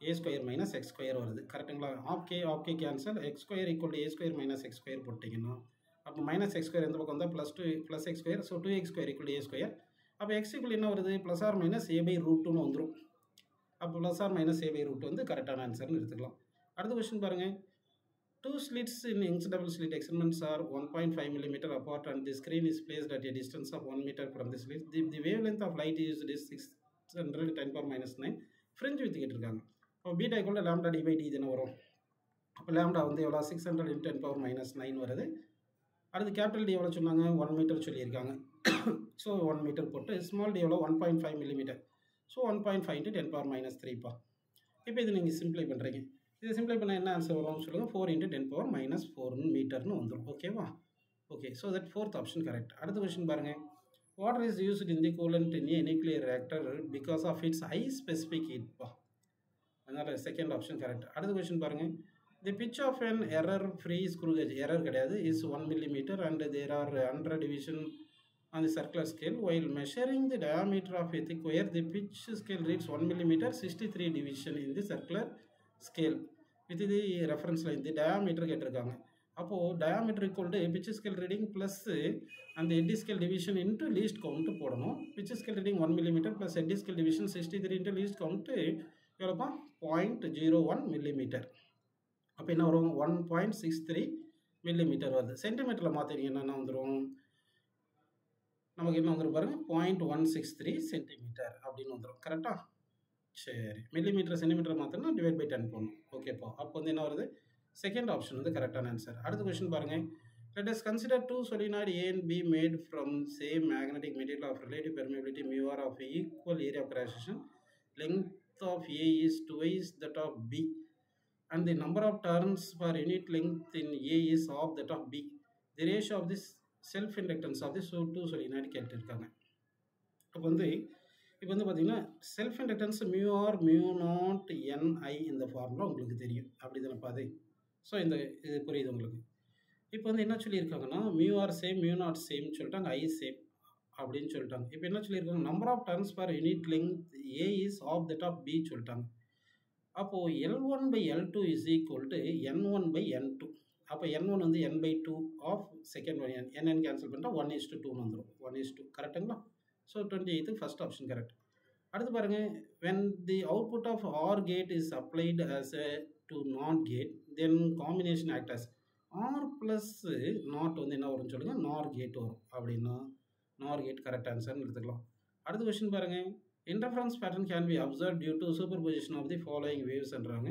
a² - x² வருது. கரெக்டுங்களா? ½ k cancel, x² = a² - x² போட்டிங்கன்னா அப்போ -x² எந்த பக்கம் வந்தால் +2 x². So 2x² = a². அப்போ x என்ன வருது? ± a/√2ன்னு வந்துடும். அப்போ ± a/√2 வந்து கரெக்டான ஆன்சர்னு எடுத்துக்கலாம். அடுத்த கொஸ்டின் பாருங்கள். Two slits in inked double slit experiments are 1.5 millimeter apart and the screen is placed at a distance of 1 meter from the slit. The wavelength of light used is 610 power minus 9. Fringe with கேட்டிருக்காங்க. அப்போ beta equal lambda d by d தானே வரும். அப்போ lambda வந்து எவ்வளோ 600 × 10 power minus 9 வருது. அடுத்து capital D எவ்வளோ சொன்னாங்க 1 மீட்டர் சொல்லியிருக்காங்க. ஸோ 1 மீட்டர் போட்டு ஸ்மால் டி எவ்வளோ 1.5 millimeter. ஸோ 1.5 × 10 power minus 3 இப்போ இது நீங்கள் சிம்பிளை பண்ணுறீங்க. இது சிம்பிளை பண்ண என்ன ஆன்சர் வரும்னு சொல்லுங்கள். 4 × 10 power minus 4 மீட்டர்னு வந்துடும். ஓகேவா? Okay, so that fourth option correct. அடுத்த கொஸ்டின் பாருங்கள். Water is used in the coolant in a nuclear reactor because of its high specific heat. அதனால் செகண்ட் ஆப்ஷன் கரெக்ட். அடுத்த கொஸ்டின் பாருங்கள். The pitch of an error free screw gauge, error கிடையாது, இஸ் 1 millimeter and there are 100 division on the circular scale. While measuring the diameter of a thick wire, the pitch scale reads 1 millimeter, 63 division in the circular scale. With the reference line, the diameter கேட்டிருக்காங்க. அப்போது diameter equal to pitch scale reading plus அந்த eddy scale division into least count போடணும். pitch scale reading 1 millimeter plus eddy scale division 63 into least count எவ்வளோப்பா 0.01 millimeter. அப்போ என்ன வரும் 1.63 millimeter வருது. சென்டிமீட்டரில் மாற்றினீங்கன்னா என்ன வந்துடும், நமக்கு என்ன வந்துடும் பாருங்கள் 0.163 சென்டிமீட்டர் அப்படின்னு வந்துடும். கரெக்டாக? சரி, மில்லிமீட்டர் சென்டிமீட்டர் மாற்றினா டிவைட் பை 10 போடணும். ஓகேப்பா, அப்போ வந்து என்ன வருது, செகண்ட் ஆப்ஷன் வந்து கரெக்டான ஆன்சர். அடுத்த கொஸ்டின் பாருங்கள். Let us consider two solenoid A and B made from same magnetic material of relative permeability mu r of equal area of cross-section. Length of A is twice that of B and the number of turns per unit length in A is half that of B. The ratio of this self inductance of the two solenoid கேட்டிருக்காங்க. அப்போ வந்து இப்போ வந்து பார்த்தீங்கன்னா self inductance mu r mu not n I இந்த formula உங்களுக்கு தெரியும். அப்படி தானே பாது. ஸோ இந்த இது புரியுது உங்களுக்கு. இப்போ வந்து என்ன சொல்லியிருக்காங்கன்னா mu r same mu not same சொல்லிட்டாங்க, ஐ சேம் அப்படின்னு சொல்லிட்டாங்க. இப்போ என்ன சொல்லியிருக்காங்க, number of turns per unit length a is half that of b சொல்லிட்டாங்க. அப்போது L1/L2 is equal to N1/N2. அப்போ N1 வந்து N/2 of second one NN cancel பண்ணிட்டா 1:2 வந்துடும். 1:2 கரெக்டுங்களா? So 28 first option correct. அடுத்து பாருங்கள். when the output of OR gate is applied as a to NOT gate, then combination act as OR plus NOT வந்து என்ன வரும்னு சொல்லுங்கள், NOR gate வரும். அப்படின்னா NOR gate கரெக்ட் ஆன்சர்னு எடுத்துக்கலாம். அடுத்த கொஸ்டின் பாருங்கள். interference pattern can be observed due to superposition of the following waves-ன்றாங்க.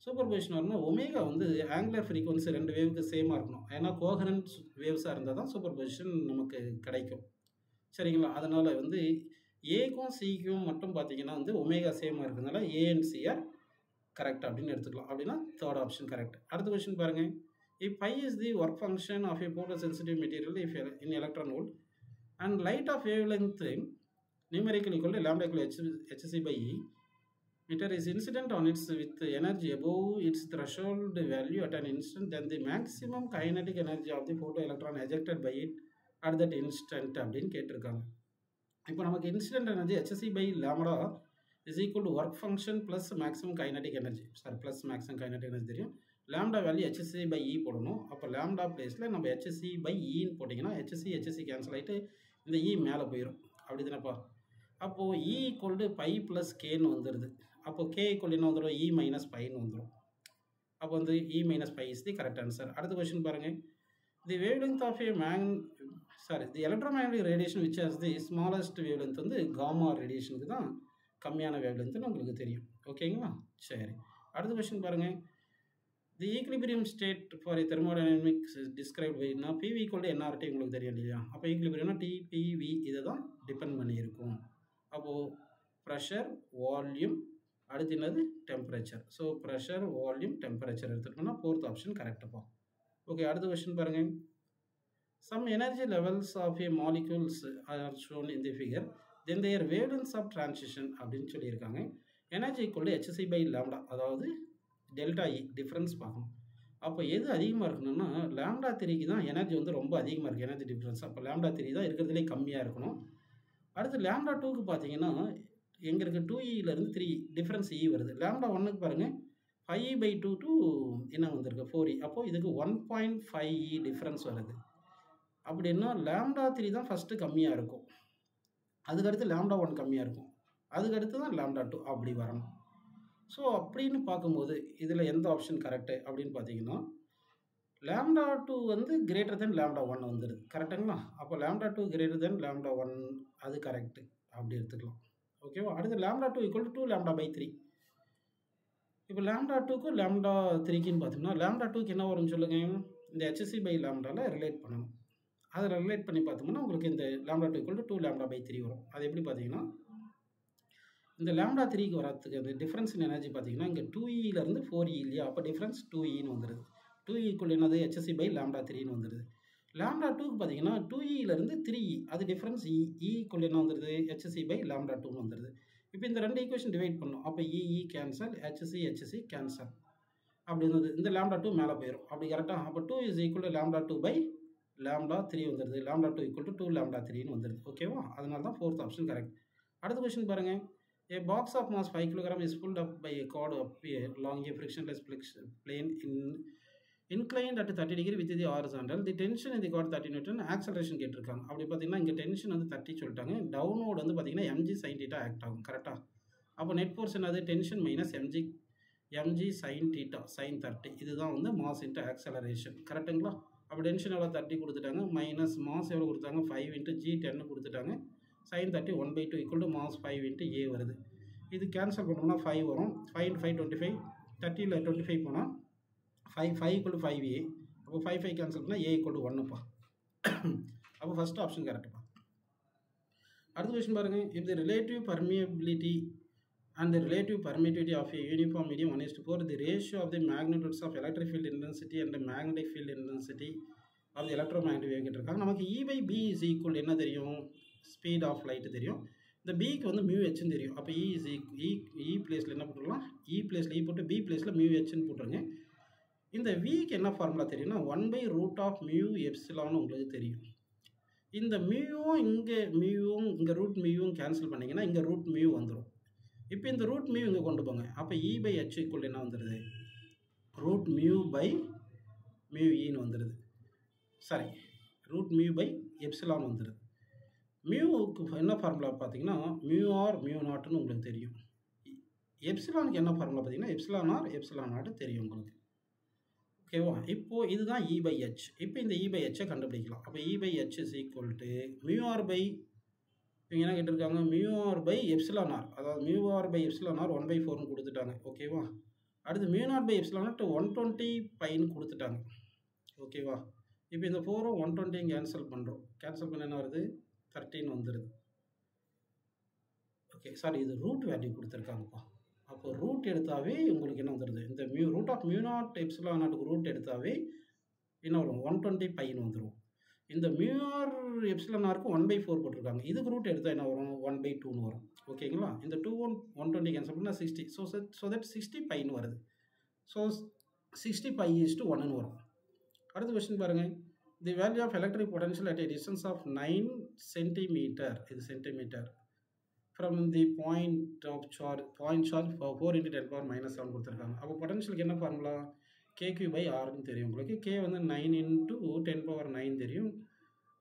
சூப்பர்பொசிஷன் வரணும்னா ஒமேகா வந்து ஆங்குலர் ஃப்ரீக்வன்சி ரெண்டு வேவுக்கு சேமாக இருக்கணும். ஏன்னா கோஹரண்ட் வேவ்ஸாக இருந்தால் தான் சூப்பர்பொசிஷன் நமக்கு கிடைக்கும். சரிங்களா? அதனால் வந்து ஏக்கும் சிக்கும் மட்டும் பார்த்தீங்கன்னா வந்து ஒமேகா சேமாக இருக்கிறதுனால ஏ அண்ட் சிஆர் கரெக்ட் அப்படின்னு எடுத்துக்கலாம். அப்படின்னா தேர்ட் ஆப்ஷன் கரெக்ட். அடுத்த கொஸ்டின் பாருங்கள். if pi is the work function of a photosensitive material if in electron volt and light of wavelength numerical equal to lambda equal hc/E meter is incident on its with energy above its threshold value at an instant, then the maximum kinetic energy of the photoelectron ejected by it at that instant அப்படின்னு கேட்டிருக்காங்க. இப்போ நமக்கு incident energy hc/λ is equal to work function plus maximum kinetic energy. Sorry, plus maximum kinetic energy தெரியும். Lambda value hc/E போடணும். அப்போ lambda பிளேஸில் நம்ம hc/Eன்னு போட்டிங்கன்னா hc கேன்சல் ஆகிட்டு இந்த E மேலே போயிடும். அப்படி தானேப்பா? அப்போது E equal to pi plus கேன்னு வந்துடுது. அப்போது K ஈக்குவல் என்ன வந்துடும், E மைனஸ் பைன்னு வந்துடும். அப்போ வந்து E minus by is the correct answer. அடுத்த கொஸ்டின் பாருங்கள். தி wavelength of a the electromagnetic radiation which has the smallest wavelength வந்து காமா ரேடியேஷனுக்கு தான் கம்மியான வேவ்லென்த்னு உங்களுக்கு தெரியும். ஓகேங்களா? சரி, அடுத்த கொஸ்டின் பாருங்கள். The equilibrium state for thermodynamics describe பைனா PV ஈக்குவல் டு NRT உங்களுக்கு தெரியும் இல்லையா? அப்போ ஈக்லிபிரியம்னா TPV இதை தான் டிபெண்ட் பண்ணியிருக்கும். அப்போது ப்ரெஷர், வால்யூம், அடுத்து என்னது temperature. So pressure, volume, temperature எடுத்துகிட்டோம்னா ஃபோர்த் ஆப்ஷன் கரெக்டுப்பா. ஓகே, அடுத்த கொஸ்டின் பாருங்கள். Some energy levels of a molecules are shown in the figure, then their wavelengths of transition அப்படின்னு சொல்லியிருக்காங்க. எனர்ஜி ஈக்குவல் hc/λ, அதாவது delta இ difference பார்க்கணும். அப்போ எது அதிகமாக இருக்கணும்னா λ 3க்கு தான் எனர்ஜி வந்து ரொம்ப அதிகமாக இருக்குது, எனர்ஜி டிஃப்ரென்ஸ். அப்போ λ 3 தான் இருக்கிறதுலே கம்மியாக இருக்கணும். அடுத்து λ 2க்கு பார்த்தீங்கன்னா எங்களுக்கு 2E லேருந்து 3 டிஃப்ரென்ஸ் E வருது. λ 1க்கு பாருங்கள் 5/2 டு என்ன வந்திருக்கு 4E. அப்போது இதுக்கு 1.5E டிஃப்ரென்ஸ் வருது. அப்படின்னா λ 3 தான் ஃபஸ்ட்டு கம்மியாக இருக்கும், அதுக்கடுத்து λ 1 கம்மியாக இருக்கும், அதுக்கடுத்து தான் λ 2 அப்படி வரணும். ஸோ அப்படின்னு பார்க்கும்போது இதில் எந்த ஆப்ஷன் கரெக்டு அப்படின்னு பார்த்தீங்கன்னா லாம்டா 2 வந்து கிரேட்டர் தென் லாம்டா 1 வந்துடுது கரெக்டுங்களா? அப்போ லாம்டா 2 கிரேட்டர் தென் லாம்டா 1 அது கரெக்டு அப்படி எடுத்துக்கலாம். ஓகேவா? அடுத்து லாம்டா 2 ஈக்குவல் டு 2λ/3. இப்போ லாம்டா 2க்கும் லாம்டா 3க்குன்னு பார்த்தோம்னா லாம்டா 2க்கு என்ன வரும்னு சொல்லுங்கள். இந்த HC/λ ரிலேட் பண்ணணும். அதில் ரிலேட் பண்ணி பார்த்தோம்னா உங்களுக்கு இந்த லாம்டா 2 ஈக்குவல் டு 2λ/3 வரும். அது எப்படி பார்த்தீங்கன்னா இந்த லாம்டா 3க்கு வரதுக்கு அந்த டிஃப்ரென்ஸ் இன் எனர்ஜி பார்த்தீங்கன்னா இங்கே 2Eலேருந்து 4E இல்லையா? அப்போ டிஃப்ரென்ஸ் 2Eன்னு வந்துடுது. 2E ஈக்குவல் என்னது HC/λ3ன்னு வந்துடுது. லாம்டா 2க்கு பார்த்தீங்கன்னா 2Eலேருந்து 3E அது டிஃப்ரென்ஸ் E ஈக்குவல் என்ன வந்துடுது HC/λ2ன்னு வந்துடுது. இப்போ இந்த ரெண்டு ஈக்குவேஷன் டிவைட் பண்ணணும். அப்போ EE கேன்சல், HC கேன்சல் அப்படி இருந்தது. இந்த லாம்டா 2 மேலே போயிடும் அப்படி கரெக்டாக. அப்போ 2 இஸ் ஈக்குவல் டு லாம்டா 2/λ3 வந்துடுது. லாம்டா 2 ஈக்குவல் டு 2λ3ன்னு வந்துடுது. ஓகேவா? அதனால தான் ஃபோர்த் ஆப்ஷன் கரெக்ட். அடுத்த கொஸ்டின் பாருங்கள். A box of mass 5 kg is pulled up by a cord along a frictionless plane inclined at 30 degree with the horizontal. The tension in the cord 30 Newton. Acceleration கேட்டிருக்காங்க. அப்படி பார்த்தீங்கன்னா இங்கே tension வந்து 30 சொல்லிட்டாங்க. Downward வந்து பார்த்தீங்கன்னா mg sin theta act ஆகும் கரெக்டாக. அப்போ நெட் ஃபோர்ஸ் என்னது tension minus mg sin theta sin 30. இதுதான் வந்து மாஸ் இன்ட்டு ஆக்சலரேஷன் கரெக்டுங்களா? அப்போ டென்ஷன் எவ்வளோ 30 கொடுத்துட்டாங்க, மைனஸ் மாஸ் எவ்வளோ கொடுத்தாங்க 5 × g 10 கொடுத்துட்டாங்க. sin 30 1/2 equal to mass 5 × a வருது. இது கேன்சல் பண்ணோம்னா 5 வரும். 5 × 5 25, 30ல் 25 போனால் 5 ஈக்குவல் டு 5a. அப்போ 5 கேன்சல் பண்ணால் a ஈக்குவல் டு 1ப்பா. அப்போ ஃபஸ்ட் ஆப்ஷன் கரெக்டுப்பா. அடுத்த கொஸ்டின் பாருங்கள். If the relative permeability and the relative permittivity of a uniform medium 1:4, the ratio of the magnitudes of electric field intensity and the magnetic field intensity of the electromagnetic wave கேட்டிருக்காங்க. நமக்கு E/B is equal என்ன தெரியும்? Speed of light தெரியும். இந்த பிக்கு வந்து μhன்னு தெரியும். அப்போ E பிளேஸில் என்ன போட்டுக்கலாம்? E பிளேஸில் E போட்டு B பிளேஸில் μhன்னு போட்டுருங்க. இந்த விக்கு என்ன ஃபார்முலா தெரியும்னா 1/√μ உங்களுக்கு தெரியும். இந்த மியூவும் இங்கே ரூட் கேன்சல் பண்ணிங்கன்னா இங்கே ரூட் மியூ வந்துடும். இப்போ இந்த ரூட் மியூ இங்கே கொண்டு போங்க. அப்போ E/h ஈக்குவல் என்ன வந்துடுது? ரூட் μ/μeன்னு வந்துடுது. சாரி, ரூட் μ/ε வந்துடுது. மியூவுக்கு என்ன ஃபார்முலா பார்த்தீங்கன்னா μr μ0ன்னு உங்களுக்கு தெரியும். எப்சிலானுக்கு என்ன ஃபார்முலா பார்த்தீங்கன்னா εr ε0 தெரியும் உங்களுக்கு. ஓகேவா? இப்போது இதுதான் E/h. இப்போ இந்த E/hஐ கண்டுபிடிக்கலாம். அப்போ E/h is equal to μr/, இவங்க என்ன கேட்டிருக்காங்க? μr/εr, அதாவது μr/εr 1/4ன்னு கொடுத்துட்டாங்க. ஓகேவா? அடுத்து μ0/ε to 120 πன்னு கொடுத்துட்டாங்க. ஓகேவா? இப்போ இந்த 4ம் 120 கேன்சல் பண்ணுறோம். கேன்சல் பண்ண என்ன வருது? 13 வந்துடுது. ஓகே, சாரி, இது ரூட் வேல்யூ கொடுத்துருக்காங்கப்பா. அப்போ ரூட் எடுத்தாவே உங்களுக்கு என்ன வந்துடுது? இந்த √μ0 ரூட் எடுத்தாவே என்ன வரும்? 120 πன்னு வந்துடும். இந்த μr/εrக்கு 1/4 போட்டிருக்காங்க. இதுக்கு ரூட் எடுத்தால் என்ன வரும்? 1/2ன்னு வரும். ஓகேங்களா? இந்த 2 120 கேன்சல் பண்ணால் 60. ஸோ தட் 60 πன்னு வருது. ஸோ 60 π/1ன்னு வரும். அடுத்த கொஸ்டின் பாருங்கள். The value of electric potential at a distance of 9 cm, இது centimetre, from the point charge 4 × 10⁻⁻7 கொடுத்துருக்காங்க. அப்போ பொட்டன்ஷியலுக்கு என்ன ஃபார்முலா? KQ/Rன்னு தெரியும் உங்களுக்கு. K வந்து 9 × 10⁻9 தெரியும்.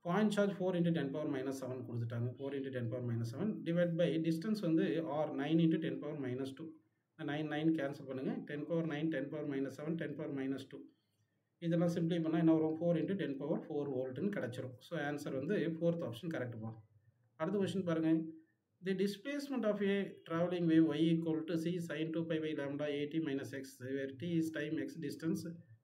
பாயிண்ட் சார்ஜ் 4 × 10⁻7 கொடுத்துட்டாங்க. 4 × 10⁻7 டிவைட் பை டிஸ்டன்ஸ் வந்து R 9 × 10⁻2. 9 கேன்சல் பண்ணுங்கள். 10⁻9 10⁻7 10⁻2 இதெல்லாம் சிம்பிளை பண்ணால் என்ன வரும்? 4 × 10⁴ வோல்ட்டுன்னு கிடச்சிரும். ஸோ ஆன்சர் வந்து ஃபோர்த் ஆப்ஷன் கரெக்டுப்பா. அடுத்த கொஸ்டின் பாருங்கள். The displacement of a travelling wave y = c sin 2π/λ at - x where t is time, x distance,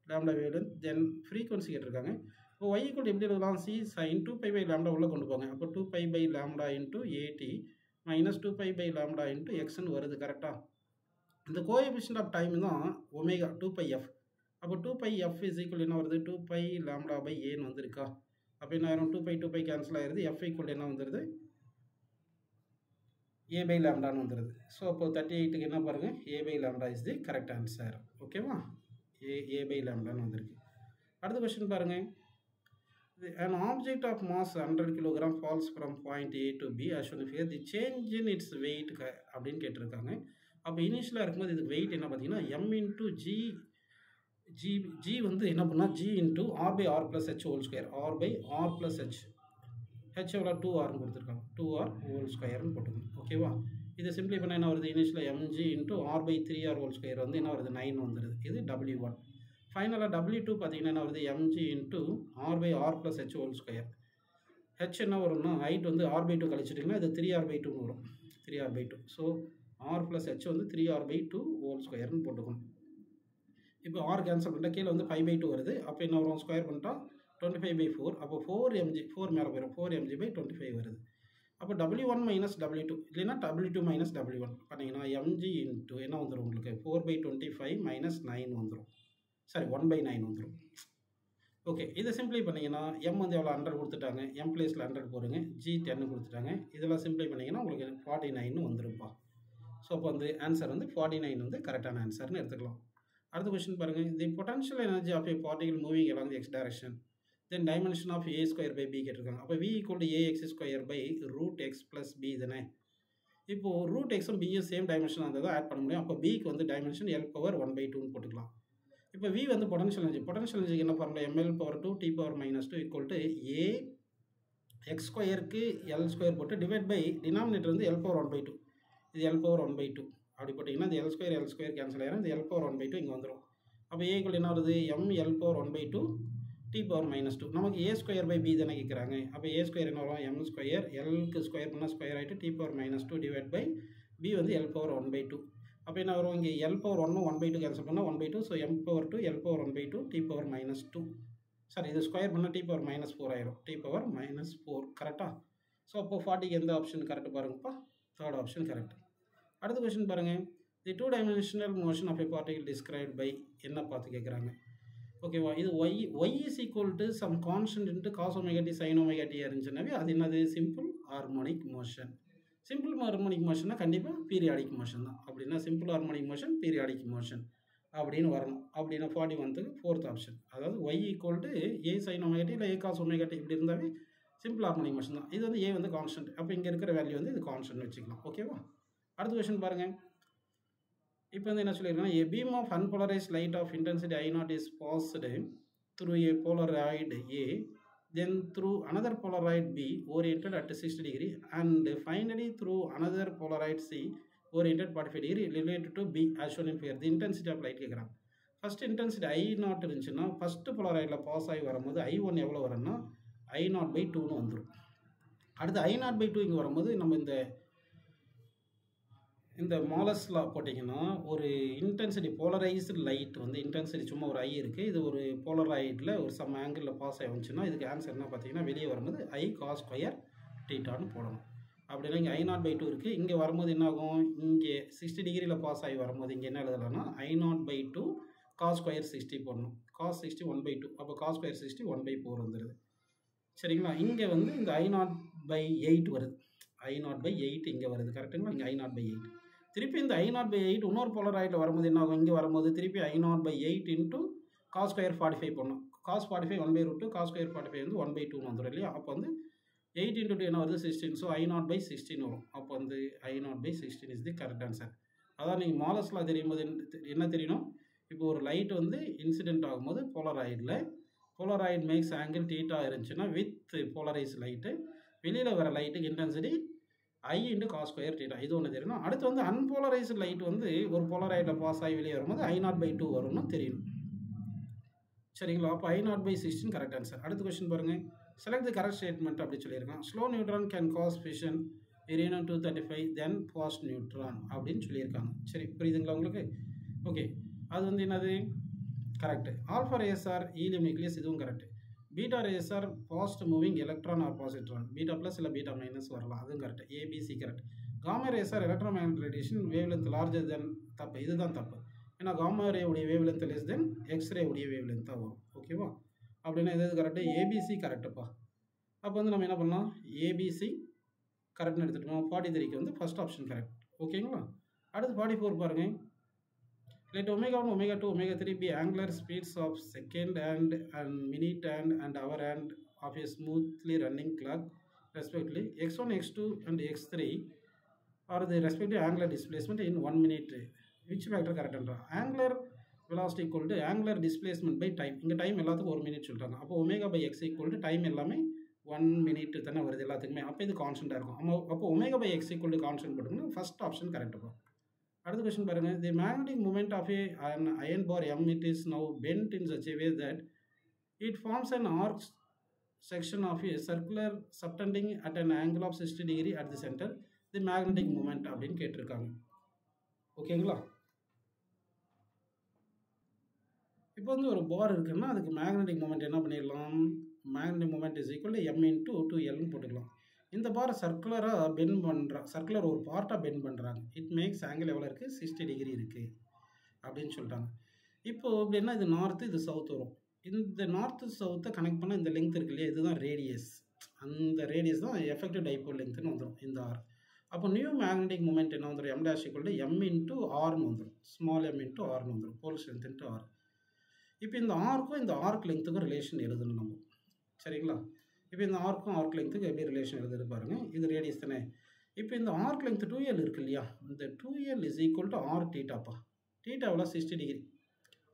λ wavelength, then frequency கேட்டிருக்காங்க. இப்போ y = எப்படி எழுதலாம்? c sin 2π/λ உள்ளே கொண்டு போங்க. அப்போ 2π/λ × at minus 2π/λ × xன்னு வருது கரெக்டாக. இந்த கோஎஃபிஷியன்ட் ஆஃப் டைம் தான் ஒமேகா 2πf. அப்போ 2πf இஸ் ஈக்குவல் என்ன வருது? 2πλ/aன்னு வந்திருக்கா? அப்போ என்ன ஆயிரும்? 2π கேன்சல் ஆயிடுது. f ஈக்குவல் என்ன வந்துடுது? a/λன்னு வந்துடுது. ஸோ அப்போ 38க்கு என்ன பாருங்கள்? a/λ is the correct answer. ஓகேவா? a/λன்னு வந்திருக்கு. அடுத்த கொஸ்டின் பாருங்கள். An object of mass 100 kg falls from point A to B as shown here. The change in its weight அப்படின்னு கேட்டிருக்காங்க. அப்போ இனிஷியலாக இருக்கும்போது இதுக்கு வெயிட் என்ன பார்த்தீங்கன்னா m × g வந்து என்ன பண்ணால் g × r/r + h whole square, r/r + h, h எவ்வளோ? 2rன்னு கொடுத்துருக்காங்க. 2r ஹோல் ஸ்கொயர்னு போட்டுக்கணும். ஓகேவா? இதை சிம்பிளை பண்ணால் என்ன வருது? இனிஷியலாக mg × r/3r ஹோல் ஸ்கொயர் வந்து என்ன வருது? 9 வந்துடுது. இது W1. ஃபைனலாக W2 பார்த்தீங்கன்னா என்ன வருது mg into r by r plus h whole square. H என்ன வரும்னா ஹைட் வந்து r பை 2 கழிச்சிட்டிங்கன்னா இது 3r பை 2 வரும். 3r by 2. So R plus H வந்து 3r பை 2 ஹோல் ஸ்கொயர்னு போட்டுக்கணும். இப்போ ஆர் கேன்சல் பண்ணிட்டா கீழே வந்து 5 பை 2 வருது. அப்போ என்ன வரும் ஸ்கொயர் பண்ணிட்டா 25 பை 4. அப்போ 4mg 4 மேலே போயிடும். 4mg பை 25 வருது. அப்போ W1 மைனஸ் W2 இல்லைன்னா W2 மைனஸ் W1 பண்ணிங்கன்னா mg இன்ட்டு என்ன வந்துடும் உங்களுக்கு 4 பை 25 மைனஸ் 9 வந்துடும். சாரி 1 பை 9 வந்துடும். ஓகே, இதை சிம்பிளை பண்ணிங்கன்னா m வந்து எவ்வளோ 100 கொடுத்துட்டாங்க, m பிளேஸில் 100 போடுங்க, g 10 கொடுத்துட்டாங்க. இதெல்லாம் சிம்பிளை பண்ணிங்கன்னா உங்களுக்கு 49 வந்துருப்பா. ஸோ அப்போ வந்து ஆன்சர் வந்து 49 வந்து கரெக்டான ஆன்சர்னு எடுத்துக்கலாம். அடுத்த கொஸ்டின் பாருங்கள். The potential energy of a particle moving along the x direction, then dimension of a square by b கேட்டிருக்காங்க. அப்போ v equal to ax square by root x plus b தானே. இப்போது ரூட் எக்ஸும் பியும் சேம் டைமென்ஷன் அந்த தான் add பண்ண முடியும். அப்போ பிக்கு வந்து டைமென்ஷன் l பவர் 1/2 போட்டுக்கலாம். இப்போ v வந்து பொட்டன்ஷியல் எனர்ஜிக்கு என்ன formula ml power 2 t power minus 2 equal to a x ஸ்கொயருக்கு எல் ஸ்கொயர் போட்டு டிவைட் பை டினாமினேட்டர் வந்து l பவர் 1/2. இது l பவர் 1/2 அப்படி போட்டிங்கன்னா இந்த எல் ஸ்கொயர் கேன்சல் ஆயிரும். இந்த l பவர் 1/2 இங்கே வந்துடும். அப்போ a ஈக்குவல் என்ன வருது ml power 1/2 t power minus 2. நமக்கு a ஸ்கொயர் பை b தானே கேட்குறாங்க. அப்போ a ஸ்கொயர் என்ன வரும் m ஸ்கொயர் எல்க்கு ஸ்கொயர் பண்ணால் ஸ்கொயர் ஆகிட்டு t power minus 2 divide by b வந்து l பவர் 1/2. அப்போ என்ன வரும் இங்கே l பவர் 1 1/2 கேன்சல் பண்ணால் 1/2. So m power 2 l power 1/2 t power minus 2. Sorry இது ஸ்கொயர் பண்ணால் t பவர் மைனஸ் 4 ஆயிரும். t பவர் மைனஸ் 4 கரெக்டாக. ஸோ அப்போ 40க்கு எந்த ஆப்ஷன் கரெக்ட் பாருங்கப்பா, தேர்ட் ஆப்ஷன் கரெக்ட். அடுத்த கொஸ்டின் பாருங்கள். தி 2 dimensional motion of a particle described by என்ன பார்த்து கேட்குறாங்க. ஓகேவா, இது y is equal to some constant into cos omega t sin omega t இருந்துச்சுன்னாவே அது என்னது simple harmonic motion. Simple harmonic மோஷன்னா கண்டிப்பாக பீரியாடிக் மோஷன் தான். அப்படின்னா simple harmonic motion periodic motion அப்படின்னு வரணும். அப்படின்னா 41க்கு ஃபோர்த் ஆப்ஷன். அதாவது y equal to a sin omega t இல்லை a cos omega t இப்படி இருந்தாவே சிம்பிள் ஹார்மோனிக் மோஷன் தான். இது வந்து a வந்து கான்ஸ்டன்ட். அப்போ இங்கே இருக்கிற வேல்யூ வந்து இது கான்ஸ்டன்ட் வச்சுக்கலாம். ஓகேவா. அடுத்த கொஸ்டின் பாருங்கள். இப்போ வந்து என்ன சொல்லியிருக்கோன்னா a beam of unpolarized light of intensity I0 is passed through a polaroid A, then through another polaroid B oriented at 60 degree and finally through another polaroid C oriented 45 degree related to B as shown in figure. The intensity of light கேட்குறாங்க. First intensity I0 இருந்துச்சுன்னா first போலராய்டில் pass ஆகி வரும்போது I1 எவ்வளோ வரும்னா I0/2ன்னு வந்துடும். அடுத்து I0/2 இங்கே வரும்போது நம்ம இந்த மாலஸ் லா போட்டிங்கன்னா ஒரு இன்டென்சிட்டி போலரைஸ்டு லைட் வந்து இன்டென்சிட்டி சும்மா ஒரு I இருக்குது. இது ஒரு போலராய்டில் ஒரு சம் ஆங்கிளில் பாஸ் ஆகி வந்துச்சுன்னா இதுக்கு ஆன்சர் என்ன பார்த்தீங்கன்னா வெளியே வரும்போது I cos ஸ்கொயர் தீட்டான்னு போடணும். அப்படின்னா இங்கே I0/2 இருக்குது. இங்கே வரும்போது என்ன ஆகும், இங்கே 60 டிகிரியில் பாஸ் ஆகி வரும்போது இங்கே என்ன எழுதலாம்னா I0/2 cos ஸ்கொயர் 60 போடணும். cos 60 1/2. அப்போ cos ஸ்கொயர் 60 1/4 வந்துடுது. சரிங்களா. இங்கே வந்து இந்த I0/8 வருது. I0/8 இங்கே வருது. கரெக்டுங்களா. இங்கே I0/8. திருப்பி இந்த I0/8 இன்னொரு போலராய்டில் வரும்போது என்ன ஆகும், இங்கே வரும்போது திருப்பி I0/8 இன்ட்டு cos ஸ்கொயர் 45 பண்ணணும். cos 45 1/2 cos ஸ்கொயர் 45 வந்து 1/2 வந்துடும் இல்லையா. அப்போ வந்து 8 into 2 என்ன வருது 16. ஸோ I0/16 வரும். அப்போ வந்து I0/16 is the correct answer. அதான் நீங்கள் மாலஸ்லாம் தெரியும் போது என்ன தெரியணும், இப்போ ஒரு லைட் வந்து இன்சிடென்ட் ஆகும்போது போலராய்டு மேக்ஸ் ஆங்கிள் தீட்டா இருந்துச்சுன்னா வித் போலரைஸ் லைட்டு, வெளியில் வர லைட்டுக்கு intensity I into cos square theta. இது ஒன்று தெரியணும். அடுத்து வந்து அன்போலரைஸ்டு லைட் வந்து ஒரு போலராய்டில் பாஸ் ஆகி வெளியே வரும்போது I0/2 வரும்னு தெரியணும். சரிங்களா. அப்போ I0/16 கரெக்ட் ஆன்சர். அடுத்த கொஸ்டின் பாருங்கள். செலக்ட் தி கரெக்ட் ஸ்டேட்மெண்ட் அப்படி சொல்லியிருக்கான். Slow neutron can cause fission uranium 235 than fast neutron அப்படின்னு சொல்லியிருக்காங்க. சரி, புரியுதுங்களா உங்களுக்கு. ஓகே, அது வந்து என்னது correct. Alpha rays are helium nucleus, இதுவும் correct. Beta rays are fast moving electron or positron, beta plus இல்லை பீட்டா மைனஸ் வரலாம், அதுவும் correct. A B C correct. Gamma rays are electromagnetic radiation wavelength larger than தப்பு, இதுதான் தப்பு. ஏன்னா gamma ray உடைய wave length less then x ray உடைய wave லென்த்தாக வரும். ஓகேவா. அப்படின்னா எது கரெக்டு, ஏபிசி கரெக்டுப்பா. அப்போ வந்து நம்ம என்ன பண்ணலாம், ஏபிசி கரெக்ட்னு எடுத்துகிட்டோம். 43க்கு வந்து ஃபஸ்ட் ஆப்ஷன் கரெக்ட். ஓகேங்களா. அடுத்து 44 பாருங்கள். Let omega 1, omega 2, omega 3 be angular speeds of second and minute and hour and of a smoothly running clock respectively. X1, X2 and X3 are the respective angular displacement in 1 minute. Which factor correct? Angular velocity equal to angular displacement by time. இங்கே time எல்லாத்துக்கும் 1 minute சொல்லிட்டாங்க. அப்போ omega by x equal to time எல்லாமே 1 minute தானே வருது எல்லாத்துக்குமே. அப்போ இது கான்ஸ்டன்ட்டாக இருக்கும். அப்போ omega by x equal to constant போட்டுங்கன்னா ஃபஸ்ட் ஆப்ஷன் கரெக்டாக இருக்கும். அடுத்த கொஸ்டின் பாருங்க. The magnetic moment of an iron bar M, it is now bent in such a way that it forms an arc section of a circular subtending at an angle of 60 degree at the center. The magnetic moment அப்படின்னு கேட்டிருக்காங்க. ஓகேங்களா? இப்போ வந்து ஒரு பார் இருக்குன்னா அதுக்கு magnetic moment என்ன பண்ணிடலாம்? Magnetic moment is equal to m into 2Lன்னு போட்டுக்கலாம். இந்த பாரை சர்க்குலராக பெண்ட் பண்ணுறாங்க, சர்க்குலர் ஒரு பார்ட்டாக பெண்ட் பண்ணுறாங்க. இட் மேக்ஸ் ஆங்கிள் எவ்வளோ இருக்குது? 60 டிகிரி இருக்குது அப்படின்னு சொல்லிட்டாங்க. இப்போது எப்படின்னா இது நார்த்து, இது சவுத் வரும். இந்த நார்த்து சவுத்தை கனெக்ட் பண்ண இந்த லெங்க் இருக்கு இல்லையா, இதுதான் ரேடியஸ். அந்த ரேடியஸ் தான் எஃபெக்டிவ் டைபோல் லெங்க்னு வந்துடும் இந்த ஆர். அப்போ நியூ மேக்னெட்டிக் மூமெண்ட் என்ன வந்துடும்? M dash equal to m into ஆர்னு வந்துடும். ஸ்மால் எம் இன்ட்டு ஆர்னு வந்துடும். Pole strength into r. இப்போ இந்த ஆர்க்கும் இந்த ஆர்க் லெங்க்த்துக்கும் ரிலேஷன் எழுதணும் நம்ம. சரிங்களா? இப்போ இந்த ஆர்க்கும் ஆர்க் லெங்க்த்துக்கு எப்படி ரிலேஷன் எழுதுறது பாருங்கள். இது ரேடியஸ் தானே. இப்போ இந்த ஆர்க் லெங்க் 2L இருக்கு இல்லையா, இந்த 2L is equal to r டீட்டாப்பா. டீட்டா எவ்வளோ? 60 டிகிரி.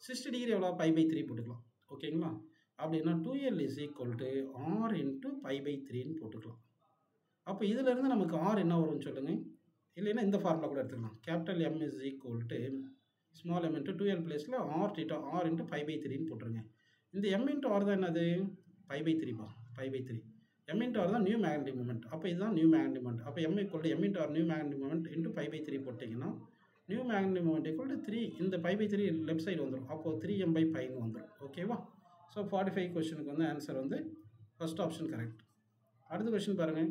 60 டிகிரி எவ்வளோ? π/3 போட்டுக்கலாம். ஓகேங்களா? அப்படின்னா 2L is equal to r into π/3ன்னு போட்டுக்கலாம். அப்போ இதிலேருந்து நமக்கு ஆர் என்ன வரும்னு சொல்லுங்கள். இல்லைன்னா இந்த ஃபார்முலா கூட எடுத்துக்கலாம். Capital m is equal to small m into 2L பிளேஸில் ஆர் டீட்டா ஆர் இன்ட்டு π/3ன்னு போட்டுருங்க. இந்த எம் இன்ட்டு ஆர் தான் என்னது? π/3பா. π/3. எம் இன்ட்டு ஆர் தான் நியூ மேக்னெட்டிக் மூமெண்ட். அப்போ இதுதான் நியூ மேக்னெட்டிக் மூமெண்ட். அப்போ m equal to m into r new magnetic moment into π/3 போட்டிங்கன்னா new magnetic moment equal to 3. இந்த π/3 லெஃப்ட் சைடு வந்துடும். அப்போது 3m/πன்னு வந்துடும். ஓகேவா? ஸோ 45 கொஸ்டினுக்கு வந்து ஆன்சர் வந்து ஃபர்ஸ்ட் ஆப்ஷன் கரெக்ட். அடுத்த கொஸ்டின் பாருங்கள்.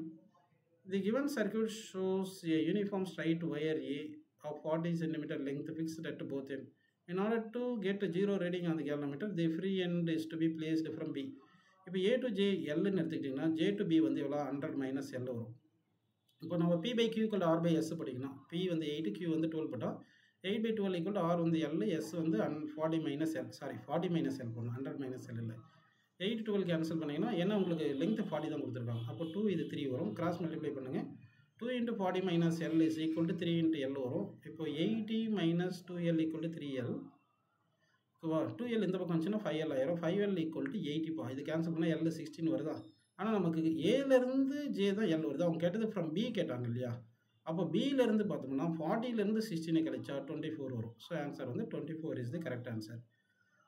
தி given circuit shows A uniform straight wire A of 40 cm length fixed at both ends. In order to get 0 reading on the galvanometer, the free end is to be placed from B. இப்போ A to J Lன்னு எடுத்துக்கிட்டிங்கன்னா J to B வந்து எவ்வளோ? 100 - L வரும். இப்போ நம்ம P/Q = R/S படிக்கணும். P வந்து 8, Q வந்து 12 போட்டால் 8/12 = R வந்து L, S வந்து 40 - L. சாரி 40 - L போடணும், 100 - L இல்லை. 8 12 கேன்சல் பண்ணிங்கன்னா ஏன்னா உங்களுக்கு லெங்க் 40 தான் கொடுத்துருக்காங்க. அப்போ 2 இது 3 வரும். கிராஸ் மல்டிப்ளை பண்ணுங்கள். 2 × 40 - L is equal to 3 × L வரும். இப்போ 80 - 2L = 3L. 2L இந்த பக்கம் வந்துச்சுன்னா 5L ஆயிரும். 5L = 80. இது கேன்சல் பண்ணால் L 16 வருதா? ஆனால் நமக்கு ஏலேருந்து J தான் L வருது. அவங்க கேட்டது ஃப்ரம் B கேட்டாங்க இல்லையா? அப்போ Bலேருந்து பார்த்தோம்னா 40லேருந்து 16 கழிச்சா 24 வரும். ஸோ ஆன்சர் வந்து 24 இஸ் தி கரெக்ட் ஆன்சர்.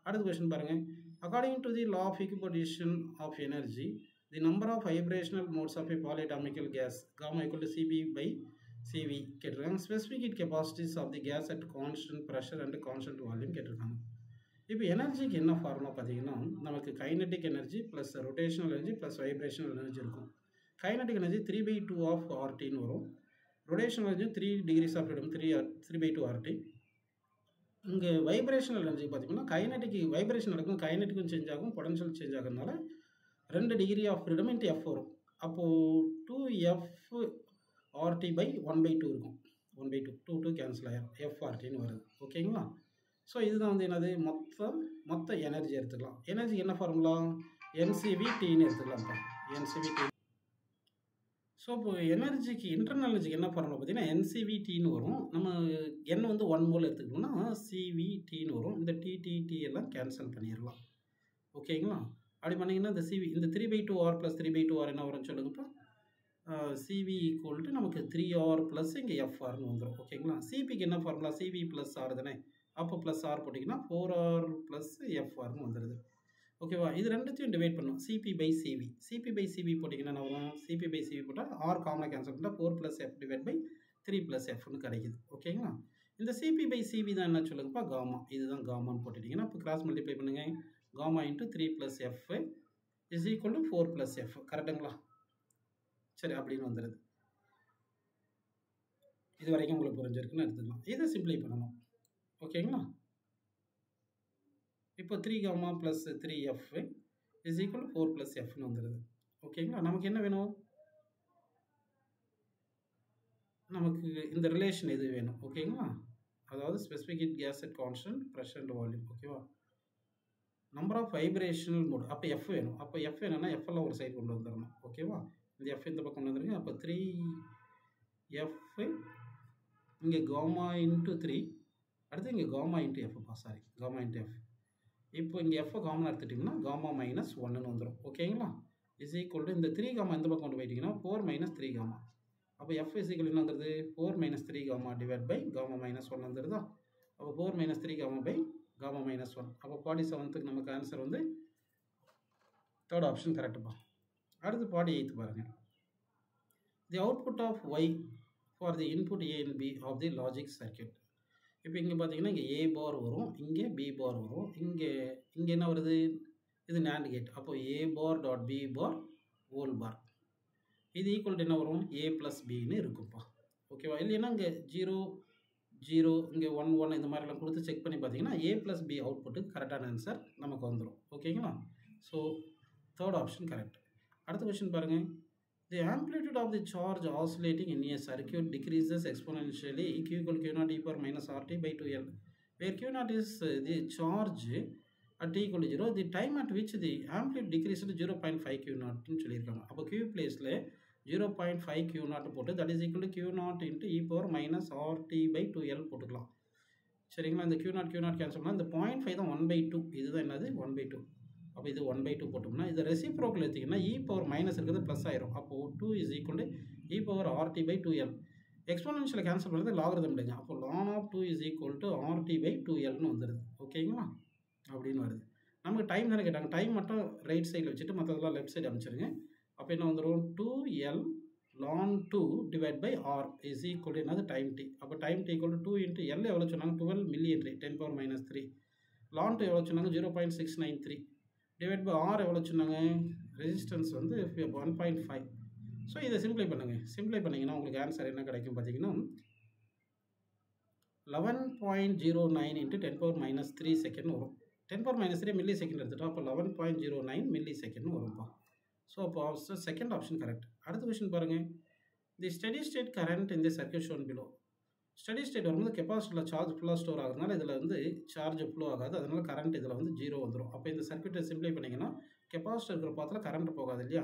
அடுத்த கொஸ்டின் பாருங்கள். According to the law of equipartition of energy, the number of vibrational modes of a polyatomical gas gamma equal to Cp/Cv கேட்டிருக்காங்க. Specific heat capacities of the gas at constant pressure and constant volume கேட்டிருக்காங்க. இப்போ எனர்ஜிக்கு என்ன formula பார்த்தீங்கன்னா நமக்கு kinetic energy plus rotational energy plus vibrational energy இருக்கும். Kinetic energy 3/2 of RTன்னு வரும். Rotational energy 3 degrees of freedom 3/2 RT. இங்கே வைப்ரேஷனல் எனர்ஜி பார்த்தீங்கன்னா கைனட்டிக் வைப்ரேஷன் நடக்கும், கைனட்டிக்கும் சேஞ்ச் ஆகும், பொட்டன்ஷியல் சேஞ்ச் ஆகிறதுனால 2 degree of freedom into F வரும். அப்போது 2F RT/1/2 இருக்கும். 1/2 2 கேன்சல் ஆகிடும். FRTன்னு வருது. ஓகேங்களா? ஸோ இதுதான் வந்து என்னது? மொத்த எனர்ஜி எடுத்துக்கலாம். எனர்ஜி என்ன ஃபார்முலா? NCV/Tன்னு எடுத்துக்கலாம்ப்பா. NCV/T. ஸோ இப்போ எனர்ஜிக்கு இன்டர்னல் எனர்ஜிக்கு என்ன ஃபார்முலா பார்த்தீங்கன்னா NCV/Tன்னு வரும். நம்ம N வந்து 1 மோல் எடுத்துக்கிட்டோம்னா CV/Tன்னு வரும். இந்த T எல்லாம் கேன்சல் பண்ணிடலாம். ஓகேங்களா? அப்படி பண்ணிங்கன்னா இந்த CV இந்த 3/2R + 3/2R என்ன வரும்னு சொல்லுங்கப்பா. CV = நமக்கு 3R + இங்கே FRன்னு வந்துடும். ஓகேங்களா? CPக்கு என்ன ஃபார்முலா? CV + R தானே. அப்போ +R போட்டிங்கன்னா 4R + FRன்னு வந்துடுது. ஓகேவா? இது ரெண்டுத்தையும் டிவைட் பண்ணும். CP/CV. CP/CV போட்டிங்கன்னா என்ன வரும்? CP/CV போட்டால் R காமனாக கேன்சல் பண்ணால் 4 + F / 3 + Fன்னு கிடைக்குது. ஓகேங்களா? இந்த CP/CV தான் என்ன சொல்லுங்கப்பா? காமா. இதுதான் காமான்னு போட்டுட்டிங்கன்னா இப்போ கிராஸ் மல்டிப்ளை பண்ணுங்கள். Gamma × 3 + F is equal to 4 + F. கரெக்டுங்களா? சரி, அப்படின்னு வந்துடுது. இது வரைக்கும் உங்களுக்கு புரிஞ்சிருக்குன்னு எடுத்துக்கலாம். இதை சிம்பிளை பண்ணணும். ஓகேங்களா? இப்போ 3 gamma + 3F is equal to 4 + Fன்னு வந்துடுது. ஓகேங்களா? நமக்கு என்ன வேணும்? நமக்கு இந்த ரிலேஷன் எது வேணும்? ஓகேங்களா? அதாவது specific heat gas at constant pressure and volume. ஓகேவா? Number of vibrational mode. அப்போ F வேணும். அப்போ F வேணும்னா F எல்லாம் ஒரு சைடு கொண்டு வந்துடணும். ஓகேவா? இந்த F இந்த பக்கம் கொண்டு வந்துருங்க. அப்போ 3F இங்கே காமா × 3, அடுத்து இங்கே gamma × F. Sorry, gamma × F. இப்போ இங்கே F காமனாக எடுத்துட்டிங்கன்னா காமா -1ன்னு வந்துடும். ஓகேங்களா? இஸ் ஈக்குவல் டு இந்த 3 காமா இந்த பக்கம் கொண்டு போயிட்டிங்கன்னா 4 - 3 காமா. அப்போ F is equal என்ன வந்துருது 4 minus 3 gamma divided by gamma minus 1 வந்துருதா. அப்போ 4 minus 3 gamma by gamma minus 1. அப்போ 47க்கு நமக்கு ஆன்சர் வந்து தேர்ட் ஆப்ஷன் கரெக்டுப்பா. அடுத்து 48 பாருங்க. The output of y for the input A and B of the logic circuit. இப்போ இங்கே பார்த்தீங்கன்னா இங்கே A பார் வரும், இங்கே B பார் வரும், இங்கே என்ன வருது, இது NAND கேட். அப்போ A bar dot B bar whole bar இது ஈக்குவல் டு என்ன வரும், A ப்ளஸ் பின்னு இருக்கும்ப்பா. ஓகேவா? இல்லைன்னா இங்கே 0 0 இங்கே 1 1 இந்த மாதிரிலாம் கொடுத்து செக் பண்ணி பார்த்தீங்கன்னா A ப்ளஸ் பி அவுட்புட்டுக்கு கரெக்டான ஆன்சர் நமக்கு வந்துடும். ஓகேங்களா? So third option correct. அடுத்த கொஸ்டின் பாருங்கள். The amplitude of the charge oscillating in a circuit decreases exponentially q equal q naught e power minus rt by 2l, where q naught is the charge at t equal to 0, the time at which the amplitude decreases to 0.5 q naught ன்னு சொல்லியிருக்காங்க. அப்போ q பிளேஸில் 0.5 q naught போட்டு that is equal to q naught into e power minus rt by 2l போட்டுக்கலாம். சரிங்களா? இந்த q naught cancel பண்ணால் இந்த 0.5 தான் 1/2, இதுதான் என்னது 1/2. அப்போ இது 1/2 போட்டோம்னா இது ரெசிப்ரோக்கல் எடுத்திங்கன்னா e பவர் மைனஸ் இருக்கிறது ப்ளஸ் ஆயிரும். அப்போது 2 is equal to e power rt by 2l. Exponential cancel பண்ணுறது லாகரிதம் இல்லைங்க. அப்போ ln of 2 is equal to rt by 2lன்னு வந்துடுது. ஓகேங்களா? அப்படின்னு வருது. நமக்கு டைம் தானே கேட்டாங்க, டைம் மட்டும் ரைட் சைடில் வச்சுட்டு மற்றதெல்லாம் லெஃப்ட் சைடு அமைச்சிருங்க. அப்போ என்ன வந்துடும், 2l ln 2 divide by r is equal to என்னது டைம் t. அப்போ time t equal to 2 into l எவ்வளோ சொன்னாங்க, 12 milli henry 10 power minus 3. ln 2 எவ்வளோ சொன்னாங்க, 0.693 டிவைட் பை ஆர் எவ்வளோ சொன்னாங்க, ரெசிஸ்டன்ஸ் வந்து 1.5. ஸோ இதை சிம்ப்ளை பண்ணுங்கள். சிம்ப்ளை பண்ணிங்கன்னா உங்களுக்கு ஆன்சர் என்ன கிடைக்கும் பார்த்தீங்கன்னா 11.09 into 10 power minus 3 செகண்ட் வரும். 10 power minus 3 மில்லி செகண்ட் எடுத்துட்டோம். அப்போ 11.09 மில்லி செகண்ட் வரும்ப்பா. ஸோ அப்போ செகண்ட் ஆப்ஷன் கரெக்ட். அடுத்த கொஸ்டின் பாருங்கள். தி ஸ்டெடி ஸ்டேட் கரண்ட் இந்த circuit shown below. Steady state வரும்போது கெப்பாசிட்டியில் சார்ஜ் ஃபுல்லாக ஸ்டோர் ஆகுறதுனால இதில் வந்து சார்ஜ் ஃப்ளோ ஆகாது, அதனால் கரண்ட் இதில் வந்து 0 வந்துடும். அப்போ இந்த சர்க்யூட்டை சிம்ப்ளை பண்ணிங்கன்னா கெப்பாசிட்டி இருக்கிற பாத்தில் கரண்ட் போகாது இல்லையா,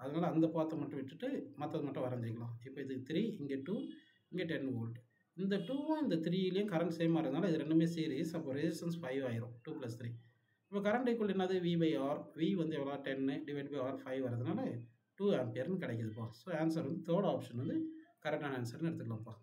அதனால் அந்த பாத்தை மட்டும் விட்டுட்டு மற்றது மட்டும் வரைஞ்சிக்கலாம். இப்போ இது 3, இங்கே 2, இங்கே 10 வோல்ட். இந்த 2வும் இந்த 3லேயும் கரண்ட் சேமாக இருந்தனால இது ரெண்டுமே சீரிஸ். அப்போ ரெசிஸ்டன்ஸ் 5 ஆயிரும், 2 + 3. இப்போ கரண்ட் ஈக்குவல் என்னது, V by R. V வந்து எவ்வளோ 10 டிவைட் பை R 5 வரதுனால 2 ஆம்பியர்னு கிடைக்குதுப்பா. ஸோ ஆன்சர் வந்து தேர்ட் ஆப்ஷன் வந்து கரெக்டான ஆன்சர்னு எடுத்துக்கலாம்ப்பா.